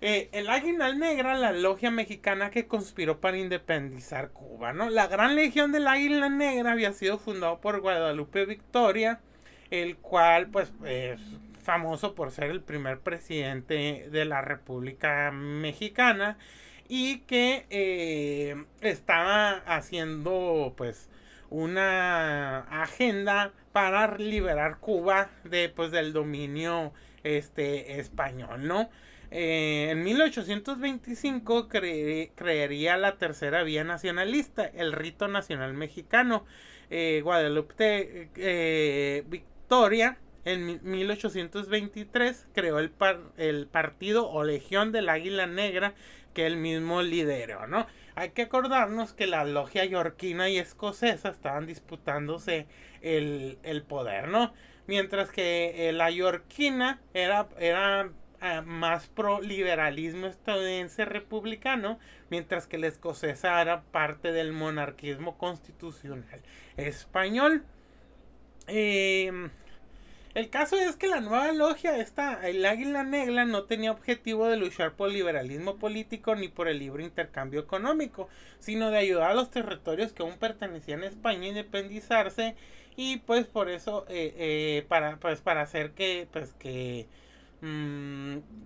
Speaker 1: El Águila Negra, la logia mexicana que conspiró para independizar Cuba, ¿no? La Gran Legión del Águila Negra había sido fundado por Guadalupe Victoria, el cual pues es famoso por ser el primer presidente de la República Mexicana y que estaba haciendo pues una agenda para liberar Cuba del dominio español, ¿no? En 1825 creería la tercera vía nacionalista, el Rito Nacional Mexicano. Guadalupe Victoria en 1823 creó el partido o Legión del Águila Negra, que él mismo lideró, ¿no? Hay que acordarnos que la logia yorkina y escocesa estaban disputándose el poder, ¿no? Mientras que la yorkina era más pro liberalismo estadounidense republicano, mientras que la escocesa era parte del monarquismo constitucional español. El caso es que la nueva logia, el Águila Negra, no tenía objetivo de luchar por el liberalismo político ni por el libre intercambio económico, sino de ayudar a los territorios que aún pertenecían a España a independizarse, y pues por eso para hacer que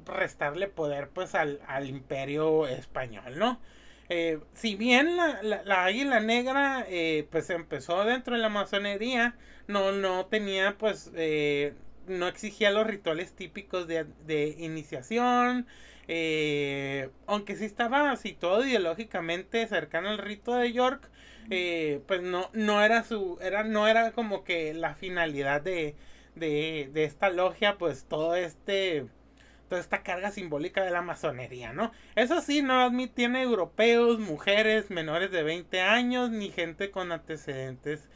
Speaker 1: restarle poder pues al imperio español, ¿no? Si bien la Águila Negra pues empezó dentro de la masonería, no tenía pues no exigía los rituales típicos de iniciación, aunque sí estaba situado ideológicamente cercano al rito de York, pues no era como que la finalidad de esta logia, pues toda esta carga simbólica de la masonería, ¿no? Eso sí, no admitían europeos, mujeres menores de 20 años, ni gente con antecedentes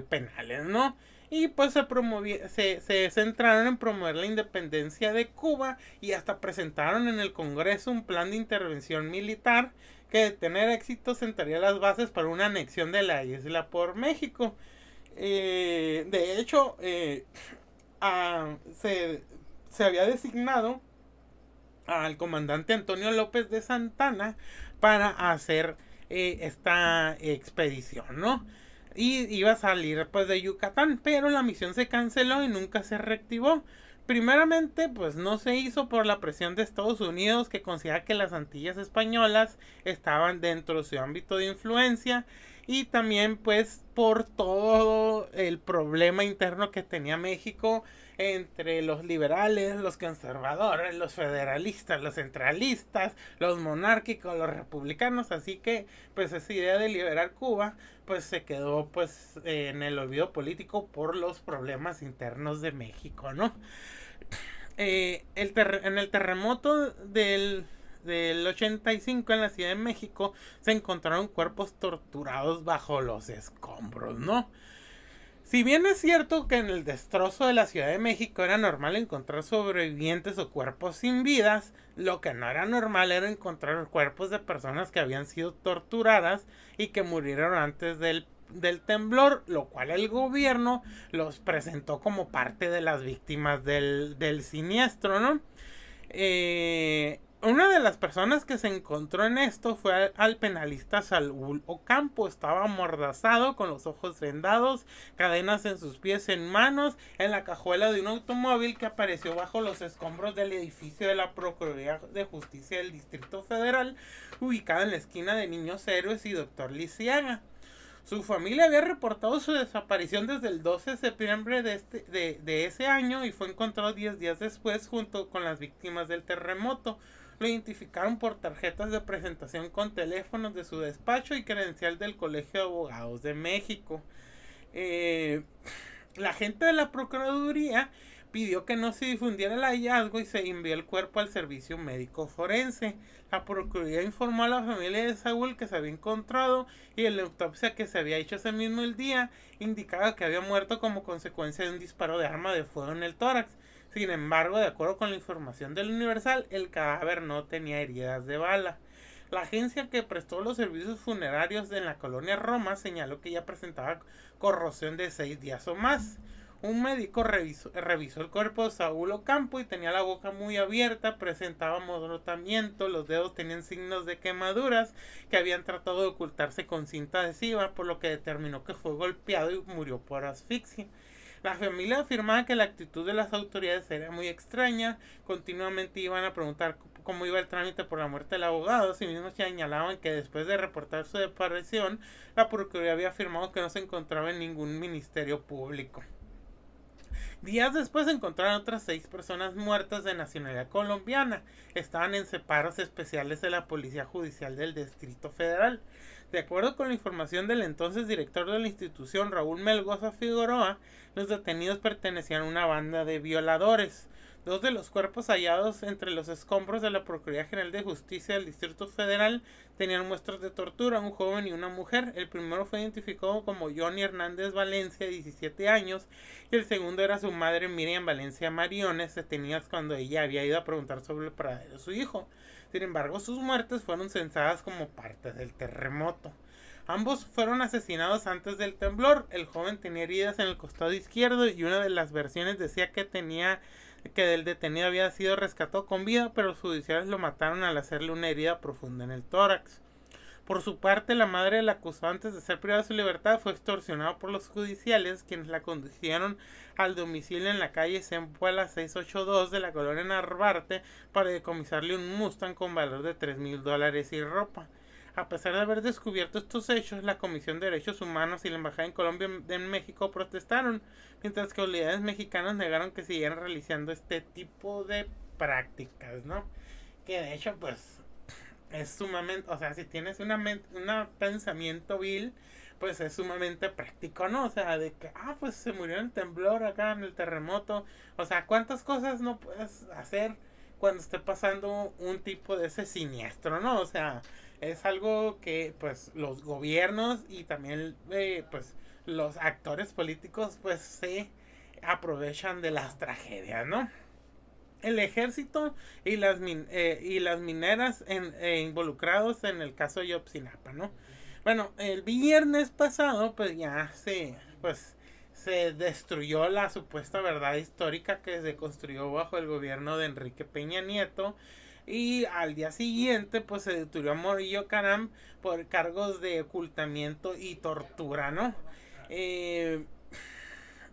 Speaker 1: penales, ¿no? Y pues se centraron en promover la independencia de Cuba y hasta presentaron en el Congreso un plan de intervención militar que, de tener éxito, sentaría las bases para una anexión de la isla por México. De hecho, se había designado al comandante Antonio López de Santana para hacer esta expedición, ¿no? Y iba a salir pues de Yucatán, pero la misión se canceló y nunca se reactivó. Primeramente, pues no se hizo por la presión de Estados Unidos, que considera que las Antillas españolas estaban dentro de su ámbito de influencia, y también pues por todo el problema interno que tenía México entre los liberales, los conservadores, los federalistas, los centralistas, los monárquicos, los republicanos. Así que pues esa idea de liberar Cuba pues se quedó pues en el olvido político por los problemas internos de México, ¿no? En el terremoto del 85 en la Ciudad de México se encontraron cuerpos torturados bajo los escombros, ¿no? Si bien es cierto que en el destrozo de la Ciudad de México era normal encontrar sobrevivientes o cuerpos sin vidas, lo que no era normal era encontrar cuerpos de personas que habían sido torturadas y que murieron antes del temblor, lo cual el gobierno los presentó como parte de las víctimas del siniestro, ¿no? Una de las personas que se encontró en esto fue al penalista Saúl Ocampo. Estaba amordazado, con los ojos vendados, cadenas en sus pies, en manos, en la cajuela de un automóvil que apareció bajo los escombros del edificio de la Procuraduría de Justicia del Distrito Federal, ubicado en la esquina de Niños Héroes y Doctor Lisiaga. Su familia había reportado su desaparición desde el 12 de septiembre de ese año y fue encontrado 10 días después junto con las víctimas del terremoto. Lo identificaron por tarjetas de presentación con teléfonos de su despacho y credencial del Colegio de Abogados de México. La gente de la Procuraduría pidió que no se difundiera el hallazgo y se envió el cuerpo al servicio médico forense. La Procuraduría informó a la familia de Saúl que se había encontrado y en la autopsia que se había hecho ese mismo día indicaba que había muerto como consecuencia de un disparo de arma de fuego en el tórax. Sin embargo, de acuerdo con la información del Universal, el cadáver no tenía heridas de bala. La agencia que prestó los servicios funerarios en la colonia Roma señaló que ya presentaba corrosión de 6 días o más. Un médico revisó el cuerpo de Saúl Ocampo y tenía la boca muy abierta, presentaba amorotamiento, los dedos tenían signos de quemaduras que habían tratado de ocultarse con cinta adhesiva, por lo que determinó que fue golpeado y murió por asfixia. La familia afirmaba que la actitud de las autoridades era muy extraña, continuamente iban a preguntar cómo iba el trámite por la muerte del abogado, así mismo señalaban que después de reportar su desaparición, la Procuraduría había afirmado que no se encontraba en ningún ministerio público. Días después encontraron otras 6 personas muertas de nacionalidad colombiana. Estaban en separos especiales de la Policía Judicial del Distrito Federal. De acuerdo con la información del entonces director de la institución, Raúl Melgoza Figueroa, los detenidos pertenecían a una banda de violadores. 2 de los cuerpos hallados entre los escombros de la Procuraduría General de Justicia del Distrito Federal tenían muestras de tortura, un joven y una mujer. El primero fue identificado como Johnny Hernández Valencia, 17 años, y el segundo era su madre Miriam Valencia Mariones, detenidas cuando ella había ido a preguntar sobre el paradero de su hijo. Sin embargo, sus muertes fueron censadas como parte del terremoto. Ambos fueron asesinados antes del temblor. El joven tenía heridas en el costado izquierdo y una de las versiones decía que el detenido había sido rescatado con vida, pero los judiciales lo mataron al hacerle una herida profunda en el tórax. Por su parte, la madre del acusado, antes de ser privada de su libertad, fue extorsionada por los judiciales, quienes la condujeron al domicilio en la calle Zempoala 682 de la colonia Narvarte para decomisarle un Mustang con valor de $3,000 y ropa. A pesar de haber descubierto estos hechos, la Comisión de Derechos Humanos y la Embajada en Colombia en México protestaron, mientras que autoridades mexicanas negaron que siguieran realizando este tipo de prácticas, ¿no? Que de hecho, pues, es sumamente, o sea, si tienes un pensamiento vil, pues es sumamente práctico, ¿no? O sea, de que, pues se murió en el temblor acá, en el terremoto. O sea, ¿cuántas cosas no puedes hacer cuando esté pasando un tipo de ese siniestro, ¿no? O sea, es algo que, pues, los gobiernos y también, pues, los actores políticos, pues, se aprovechan de las tragedias, ¿no? El ejército y las mineras involucrados en el caso de Yotzinapa, ¿no? Bueno, el viernes pasado, pues ya se destruyó la supuesta verdad histórica que se construyó bajo el gobierno de Enrique Peña Nieto. Y al día siguiente, pues se deturió a Murillo Karam por cargos de ocultamiento y tortura, ¿no?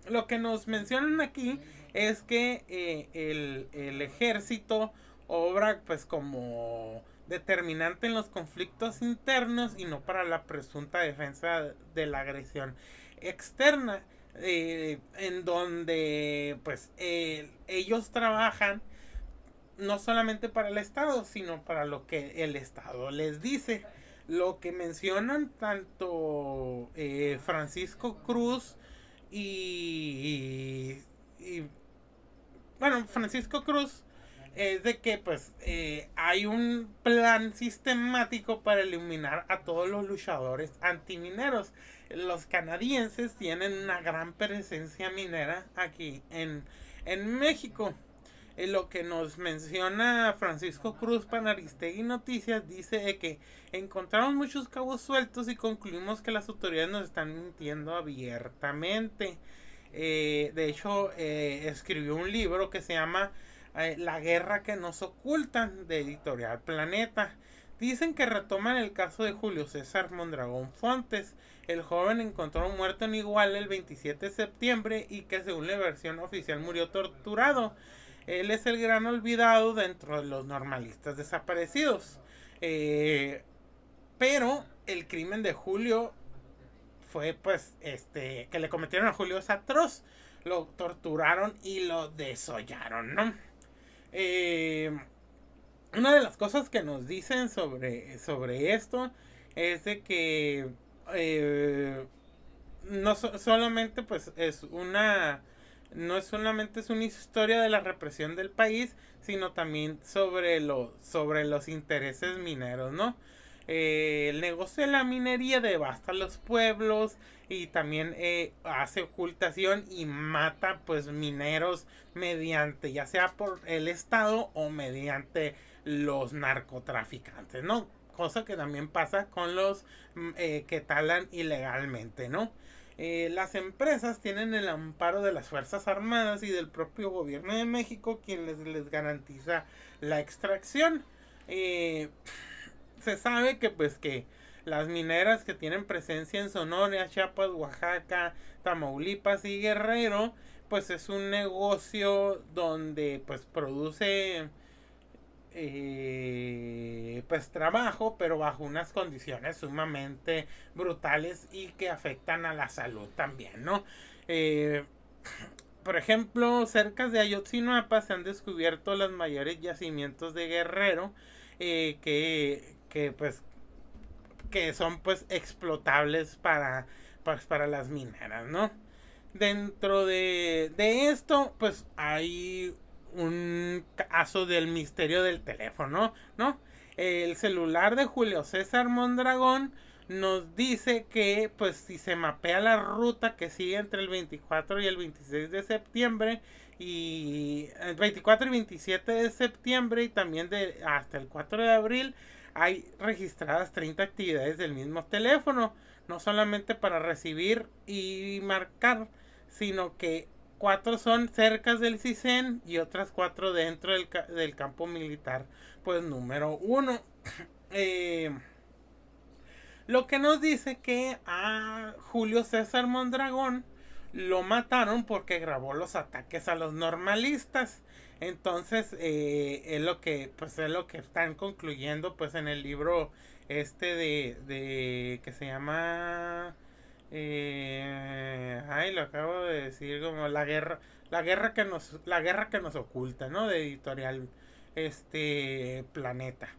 Speaker 1: Lo que nos mencionan aquí es que el ejército obra pues como determinante en los conflictos internos y no para la presunta defensa de la agresión externa, en donde pues ellos trabajan no solamente para el Estado, sino para lo que el Estado les dice. Lo que mencionan tanto Francisco Cruz y bueno, Francisco Cruz es de que pues hay un plan sistemático para eliminar a todos los luchadores antimineros. Los canadienses tienen una gran presencia minera aquí en México. Lo que nos menciona Francisco Cruz para Aristegui Noticias dice que encontramos muchos cabos sueltos y concluimos que las autoridades nos están mintiendo abiertamente. De hecho, escribió un libro que se llama La guerra que nos ocultan, de Editorial Planeta. Dicen que retoman el caso de Julio César Mondragón Fontes. El joven encontró muerto en Iguala el 27 de septiembre y que según la versión oficial murió torturado. Él es el gran olvidado dentro de los normalistas desaparecidos. Pero el crimen de Julio fue pues que le cometieron a Julio es atroz. Lo torturaron y lo desollaron, ¿no? Una de las cosas que nos dicen sobre esto es de que no solamente pues no solamente es una historia de la represión del país, sino también sobre los intereses mineros, ¿no? El negocio de la minería devasta los pueblos y también hace ocultación y mata pues mineros mediante ya sea por el Estado o mediante los narcotraficantes, ¿no? Cosa que también pasa con los que talan ilegalmente, ¿no? Las empresas tienen el amparo de las Fuerzas Armadas y del propio gobierno de México, quien les garantiza la extracción. Se sabe que pues que las mineras que tienen presencia en Sonora, Chiapas, Oaxaca, Tamaulipas y Guerrero, pues es un negocio donde pues produce pues trabajo, pero bajo unas condiciones sumamente brutales y que afectan a la salud también, ¿no? Por ejemplo, cerca de Ayotzinapa se han descubierto los mayores yacimientos de Guerrero que son pues explotables para las mineras, ¿no? Dentro de esto pues hay un caso del misterio del teléfono, ¿no? El celular de Julio César Mondragón nos dice que pues si se mapea la ruta que sigue entre el 24 y el 26 de septiembre y el 24 y 27 de septiembre y también hasta el 4 de abril hay registradas 30 actividades del mismo teléfono, no solamente para recibir y marcar, sino que 4 son cerca del CISEN y otras 4 dentro del campo militar, pues número 1. Lo que nos dice que a Julio César Mondragón lo mataron porque grabó los ataques a los normalistas. Entonces es lo que están concluyendo pues en el libro de que se llama lo acabo de decir, como la guerra que nos oculta, ¿no? De Editorial Planeta.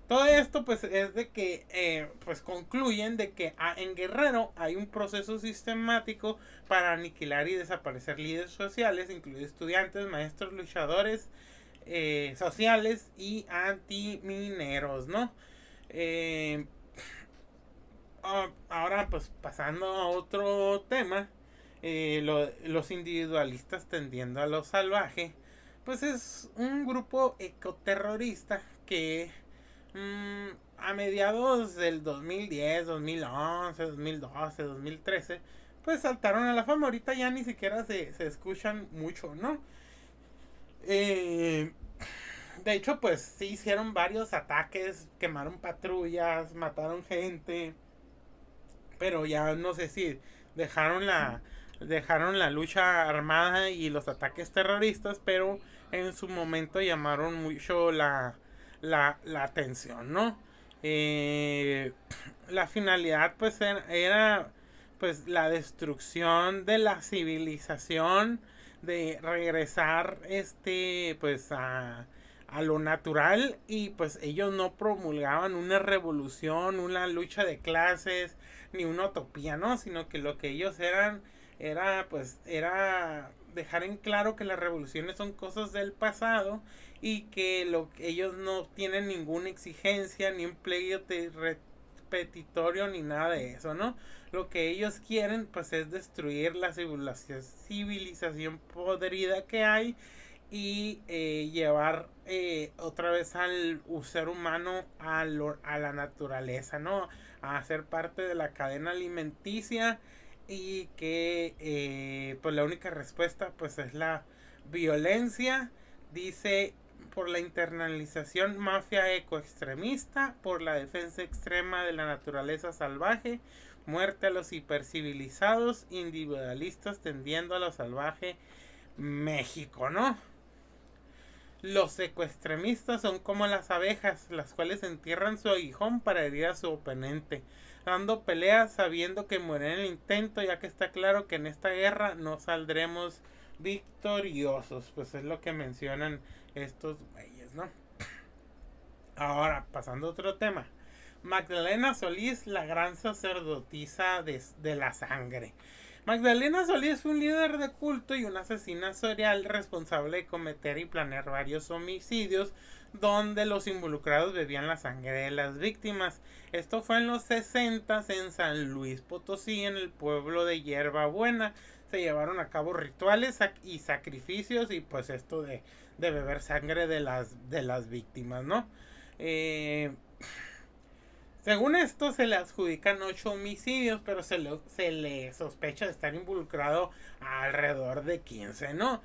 Speaker 1: Todo esto pues es de que pues concluyen de que en Guerrero hay un proceso sistemático para aniquilar y desaparecer líderes sociales, incluidos estudiantes, maestros, luchadores sociales y antimineros, ¿no? Ahora pues pasando a otro tema, los individualistas tendiendo a lo salvaje, pues es un grupo ecoterrorista que a mediados del 2010, 2011, 2012, 2013, pues saltaron a la fama. Ahorita ya ni siquiera se escuchan mucho, ¿no? De hecho, pues sí hicieron varios ataques, quemaron patrullas, mataron gente, pero ya no sé si dejaron la lucha armada y los ataques terroristas, pero en su momento llamaron mucho la atención, ¿no? La finalidad pues era pues la destrucción de la civilización, de regresar pues a lo natural, y pues ellos no promulgaban una revolución, una lucha de clases ni una utopía, ¿no? Sino que lo que ellos era dejar en claro que las revoluciones son cosas del pasado y que ellos no tienen ninguna exigencia ni un pleito repetitorio ni nada de eso, ¿no? Lo que ellos quieren pues es destruir la civilización podrida que hay y llevar otra vez al ser humano a la naturaleza, ¿no? A ser parte de la cadena alimenticia y que pues la única respuesta pues es la violencia, dice, por la internalización mafia ecoextremista, por la defensa extrema de la naturaleza salvaje, muerte a los hipercivilizados, individualistas tendiendo a lo salvaje México, ¿no? Los ecoextremistas son como las abejas, las cuales entierran su aguijón para herir a su oponente, dando peleas sabiendo que mueren en el intento, ya que está claro que en esta guerra no saldremos victoriosos. Pues es lo que mencionan estos güeyes, ¿no? Ahora, pasando a otro tema. Magdalena Solís, la gran sacerdotisa de la sangre. Magdalena Solís es un líder de culto y una asesina serial responsable de cometer y planear varios homicidios donde los involucrados bebían la sangre de las víctimas. Esto fue en los 60 en San Luis Potosí, en el pueblo de Hierbabuena. Se llevaron a cabo rituales y sacrificios y pues esto de beber sangre de las víctimas, ¿no? Según esto se le adjudican 8 homicidios, pero se le sospecha de estar involucrado alrededor de 15, ¿no?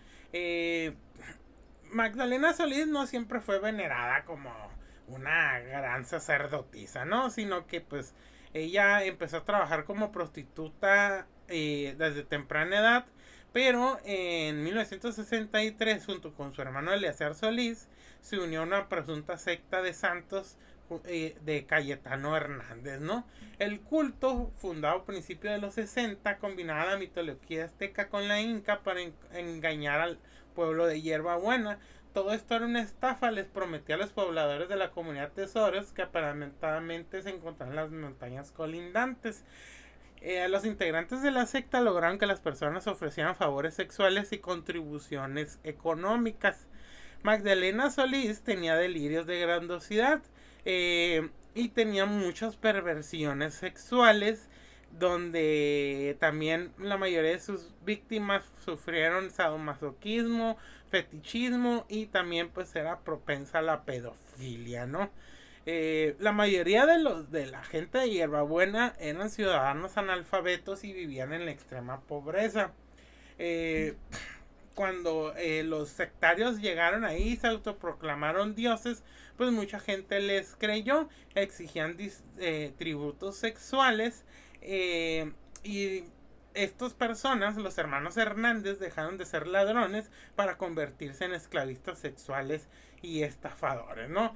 Speaker 1: Magdalena Solís no siempre fue venerada como una gran sacerdotisa, ¿no? Sino que pues ella empezó a trabajar como prostituta desde temprana edad, pero en 1963 junto con su hermano Eleazar Solís se unió a una presunta secta de santos de Cayetano Hernández, ¿no? El culto, fundado a principios de los 60, combinaba la mitología azteca con la inca para engañar al pueblo de Hierbabuena. Todo esto era una estafa, les prometía a los pobladores de la comunidad tesoros que aparentemente se encontraban en las montañas colindantes. Los integrantes de la secta lograron que las personas ofrecieran favores sexuales y contribuciones económicas. Magdalena Solís tenía delirios de grandiosidad y tenía muchas perversiones sexuales, donde también la mayoría de sus víctimas sufrieron sadomasoquismo, fetichismo y también pues era propensa a la pedofilia, ¿no? La mayoría de la gente de Hierbabuena eran ciudadanos analfabetos y vivían en la extrema pobreza. Cuando los sectarios llegaron ahí y se autoproclamaron dioses, pues mucha gente les creyó, exigían tributos sexuales y estas personas, los hermanos Hernández, dejaron de ser ladrones para convertirse en esclavistas sexuales y estafadores, ¿no?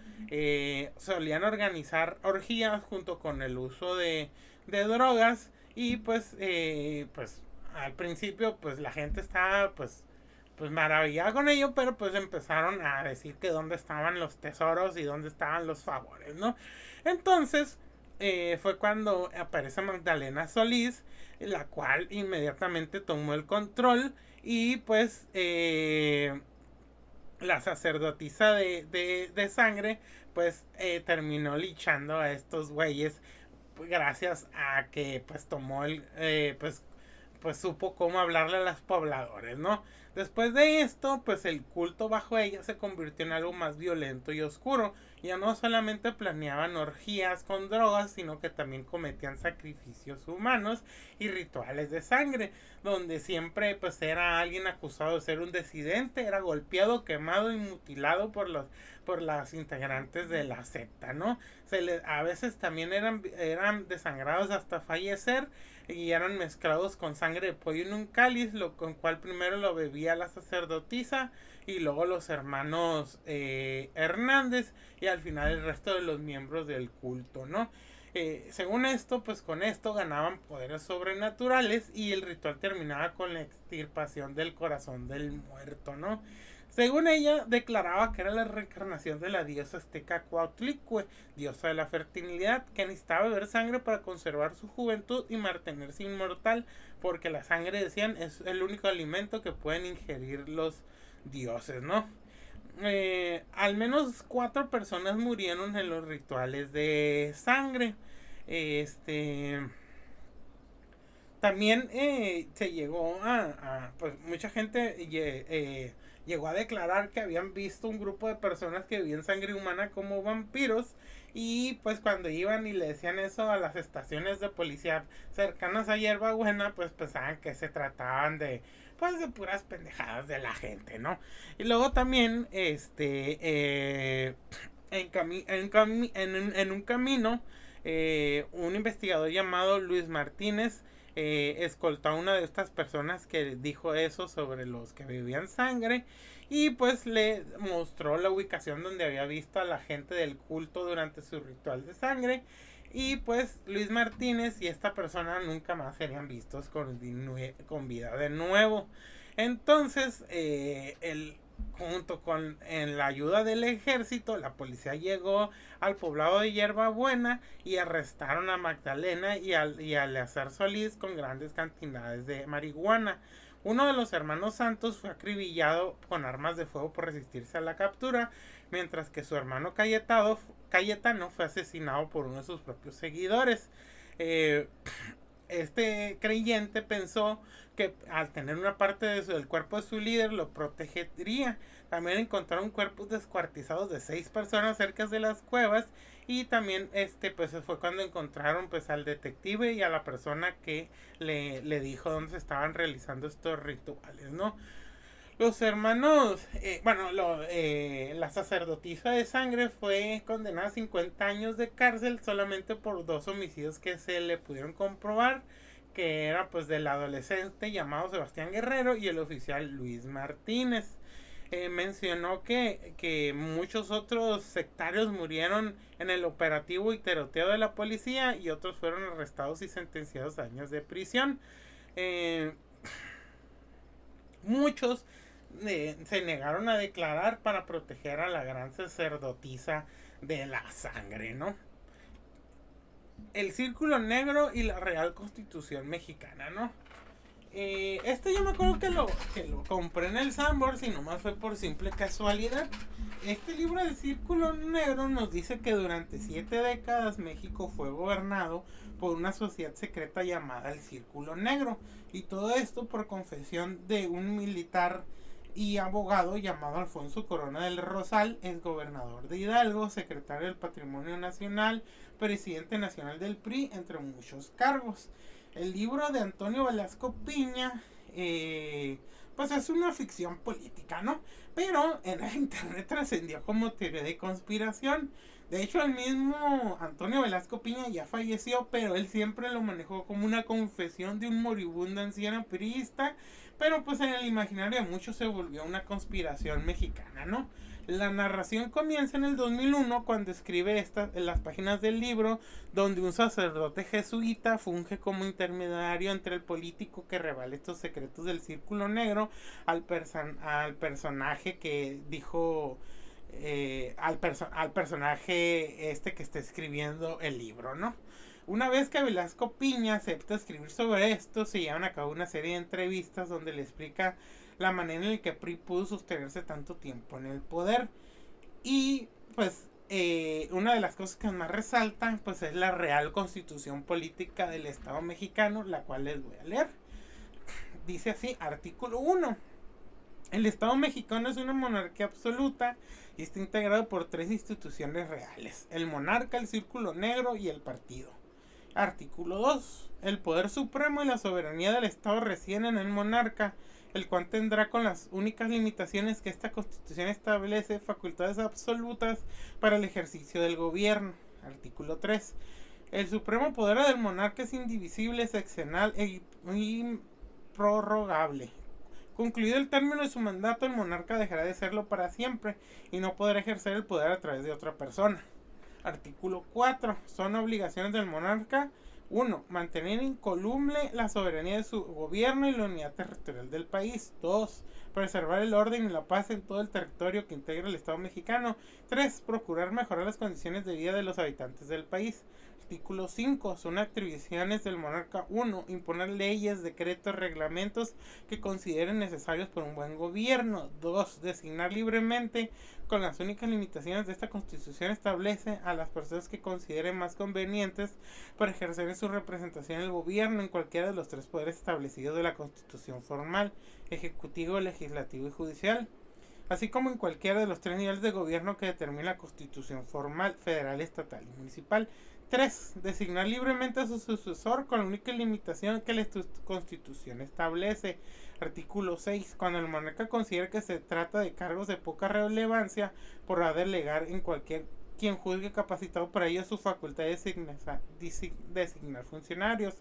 Speaker 1: Solían organizar orgías junto con el uso de drogas y pues al principio pues la gente estaba pues maravillada con ello, pero pues empezaron a decir que dónde estaban los tesoros y dónde estaban los favores, ¿no? Entonces fue cuando aparece Magdalena Solís, la cual inmediatamente tomó el control y pues la sacerdotisa de sangre pues terminó lichando a estos güeyes gracias a que pues tomó pues supo cómo hablarle a los pobladores, ¿no? Después de esto, pues el culto bajo ella se convirtió en algo más violento y oscuro. Ya no solamente planeaban orgías con drogas, sino que también cometían sacrificios humanos y rituales de sangre, donde siempre pues era alguien acusado de ser un disidente, era golpeado, quemado y mutilado por las integrantes de la secta, ¿no? A veces también eran desangrados hasta fallecer y eran mezclados con sangre de pollo en un cáliz, con cual primero lo bebía la sacerdotisa y luego los hermanos Hernández y al final el resto de los miembros del culto, ¿no? Según esto, pues con esto ganaban poderes sobrenaturales y el ritual terminaba con la extirpación del corazón del muerto, ¿no? Según ella, declaraba que era la reencarnación de la diosa azteca Cuautlicue, diosa de la fertilidad, que necesitaba beber sangre para conservar su juventud y mantenerse inmortal, porque la sangre, decían, es el único alimento que pueden ingerir los dioses, ¿no? Al menos 4 personas murieron en los rituales de sangre. También se llegó pues mucha gente llegó a declarar que habían visto un grupo de personas que vivían sangre humana como vampiros, y pues cuando iban y le decían eso a las estaciones de policía cercanas a Hierbabuena, pues pensaban que se trataban de pues de puras pendejadas de la gente, ¿no? Y luego también en un camino, un investigador llamado Luis Martínez escoltó a una de estas personas que dijo eso sobre los que bebían sangre, y pues le mostró la ubicación donde había visto a la gente del culto durante su ritual de sangre, y pues Luis Martínez y esta persona nunca más serían vistos con vida de nuevo. Entonces junto con en la ayuda del ejército, la policía llegó al poblado de Hierbabuena y arrestaron a Magdalena y a Eleazar Solís con grandes cantidades de marihuana. Uno de los hermanos Santos fue acribillado con armas de fuego por resistirse a la captura, mientras que su hermano Cayetano fue asesinado por uno de sus propios seguidores. Este creyente pensó que al tener una parte del cuerpo de su líder lo protegería. También encontraron cuerpos descuartizados de 6 personas cerca de las cuevas, y también pues fue cuando encontraron pues al detective y a la persona que le dijo dónde se estaban realizando estos rituales, ¿no? Los hermanos, la sacerdotisa de sangre fue condenada a 50 años de cárcel solamente por 2 homicidios que se le pudieron comprobar, que era pues del adolescente llamado Sebastián Guerrero y el oficial Luis Martínez. Mencionó que muchos otros sectarios murieron en el operativo y tiroteo de la policía, y otros fueron arrestados y sentenciados a años de prisión. Muchos se negaron a declarar para proteger a la gran sacerdotisa de la sangre, ¿no? El Círculo Negro y la Real Constitución Mexicana, ¿no? Yo me acuerdo que lo compré en el Sanborns y nomás fue por simple casualidad. Este libro del Círculo Negro nos dice que durante 7 décadas México fue gobernado por una sociedad secreta llamada el Círculo Negro, y todo esto por confesión de un militar y abogado llamado Alfonso Corona del Rosal, ex gobernador de Hidalgo, secretario del Patrimonio Nacional, presidente nacional del PRI, entre muchos cargos. El libro de Antonio Velasco Piña, pues es una ficción política, ¿no? Pero en el internet trascendió como teoría de conspiración. De hecho, el mismo Antonio Velasco Piña ya falleció, pero él siempre lo manejó como una confesión de un moribundo anciano priista, pero pues en el imaginario de muchos se volvió una conspiración mexicana, ¿no? La narración comienza en el 2001 cuando escribe en las páginas del libro, donde un sacerdote jesuita funge como intermediario entre el político que revela estos secretos del Círculo Negro al personaje que dijo, al personaje que está escribiendo el libro, ¿no? Una vez que Velasco Piña acepta escribir sobre esto, se llevan a cabo una serie de entrevistas donde le explica la manera en la que PRI pudo sostenerse tanto tiempo en el poder. Y pues una de las cosas que más resaltan pues es la Real Constitución Política del Estado Mexicano, la cual les voy a leer. Dice así, artículo 1. El Estado mexicano es una monarquía absoluta y está integrado por 3 instituciones reales: el monarca, el Círculo Negro y el partido. Artículo 2. El poder supremo y la soberanía del Estado residen en el monarca, el cual tendrá, con las únicas limitaciones que esta Constitución establece, facultades absolutas para el ejercicio del gobierno. Artículo 3. El supremo poder del monarca es indivisible, excepcional e improrrogable. Concluido el término de su mandato, el monarca dejará de serlo para siempre y no podrá ejercer el poder a través de otra persona. Artículo 4. Son obligaciones del monarca: 1. Mantener incoluble la soberanía de su gobierno y la unidad territorial del país. 2. Preservar el orden y la paz en todo el territorio que integra el Estado mexicano. 3. Procurar mejorar las condiciones de vida de los habitantes del país. Artículo 5. Son atribuciones del monarca. 1. Imponer leyes, decretos, reglamentos que consideren necesarios por un buen gobierno. 2. Designar libremente, con las únicas limitaciones de esta Constitución establece, a las personas que consideren más convenientes para ejercer su representación en el gobierno en cualquiera de los tres poderes establecidos de la Constitución formal, ejecutivo, legislativo y judicial, así como en cualquiera de los tres niveles de gobierno que determina la Constitución formal, federal, estatal y municipal. 3. Designar libremente a su sucesor con la única limitación que la Constitución establece. Artículo 6. Cuando el monarca considere que se trata de cargos de poca relevancia, podrá delegar en cualquier quien juzgue capacitado para ello su facultad de designar funcionarios.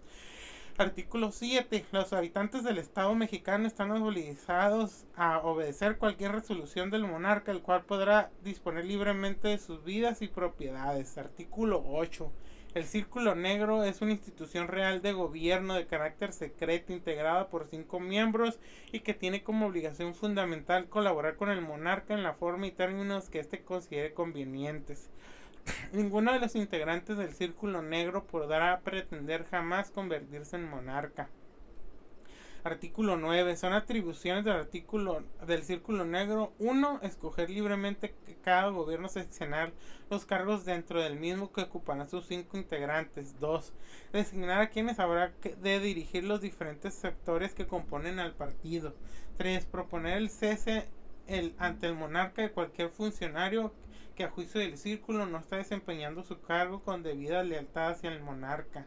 Speaker 1: Artículo 7. Los habitantes del Estado mexicano están obligados a obedecer cualquier resolución del monarca, el cual podrá disponer libremente de sus vidas y propiedades. Artículo 8. El Círculo Negro es una institución real de gobierno de carácter secreto integrada por 5 miembros y que tiene como obligación fundamental colaborar con el monarca en la forma y términos que éste considere convenientes. Ninguno de los integrantes del Círculo Negro podrá pretender jamás convertirse en monarca. Artículo 9. Son atribuciones del Círculo Negro. 1. Escoger libremente cada gobierno seccional los cargos dentro del mismo que ocuparán sus 5 integrantes. 2. Designar a quienes habrá de dirigir los diferentes sectores que componen al partido. 3. Proponer el cese ante el monarca de cualquier funcionario que a juicio del círculo no está desempeñando su cargo con debida lealtad hacia el monarca.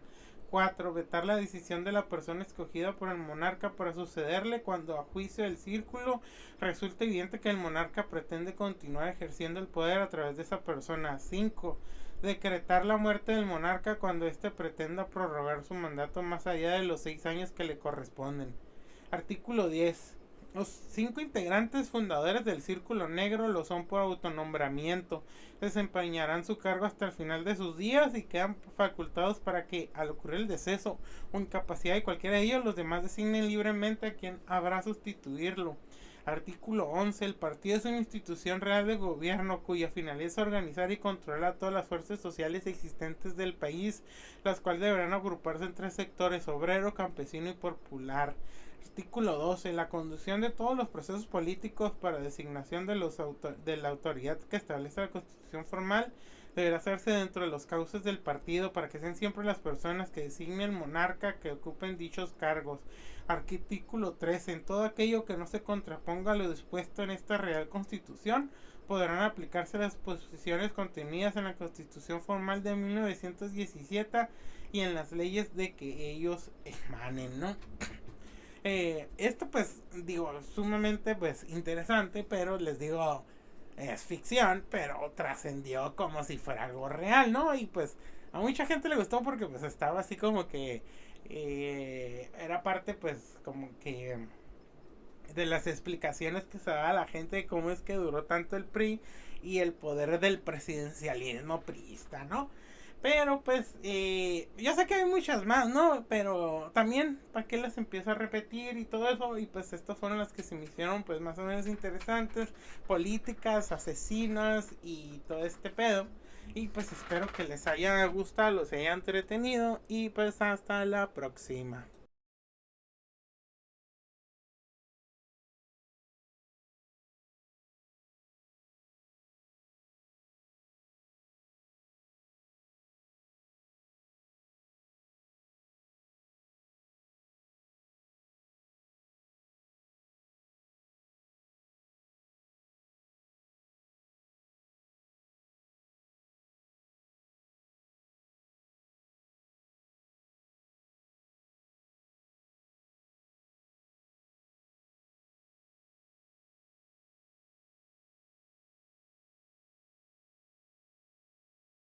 Speaker 1: 4. Vetar la decisión de la persona escogida por el monarca para sucederle cuando a juicio del círculo resulta evidente que el monarca pretende continuar ejerciendo el poder a través de esa persona. 5. Decretar la muerte del monarca cuando éste pretenda prorrogar su mandato más allá de los 6 años que le corresponden. Artículo 10. Los 5 integrantes fundadores del Círculo Negro lo son por autonombramiento. Desempeñarán su cargo hasta el final de sus días y quedan facultados para que, al ocurrir el deceso o incapacidad de cualquiera de ellos, los demás designen libremente a quien habrá sustituirlo. Artículo 11. El partido es una institución real de gobierno cuya finalidad es organizar y controlar todas las fuerzas sociales existentes del país, las cuales deberán agruparse en 3 sectores: obrero, campesino y popular. Artículo 12. La conducción de todos los procesos políticos para designación de la autoridad que establece la Constitución formal deberá hacerse dentro de los cauces del partido para que sean siempre las personas que designe el monarca que ocupen dichos cargos. Artículo 13. En todo aquello que no se contraponga a lo dispuesto en esta Real Constitución, podrán aplicarse las disposiciones contenidas en la Constitución formal de 1917 y en las leyes de que ellos emanen, ¿no? Esto pues digo sumamente pues interesante, pero les digo es ficción, pero trascendió como si fuera algo real, ¿no? Y pues a mucha gente le gustó porque pues estaba así como que era parte pues como que de las explicaciones que se daba a la gente de cómo es que duró tanto el PRI y el poder del presidencialismo priista, ¿no? Pero pues yo sé que hay muchas más, ¿no? Pero también para qué las empiezo a repetir y todo eso. Y pues estas fueron las que se me hicieron pues más o menos interesantes. Políticas, asesinas y todo este pedo. Y pues espero que les haya gustado, los haya entretenido. Y pues hasta la próxima.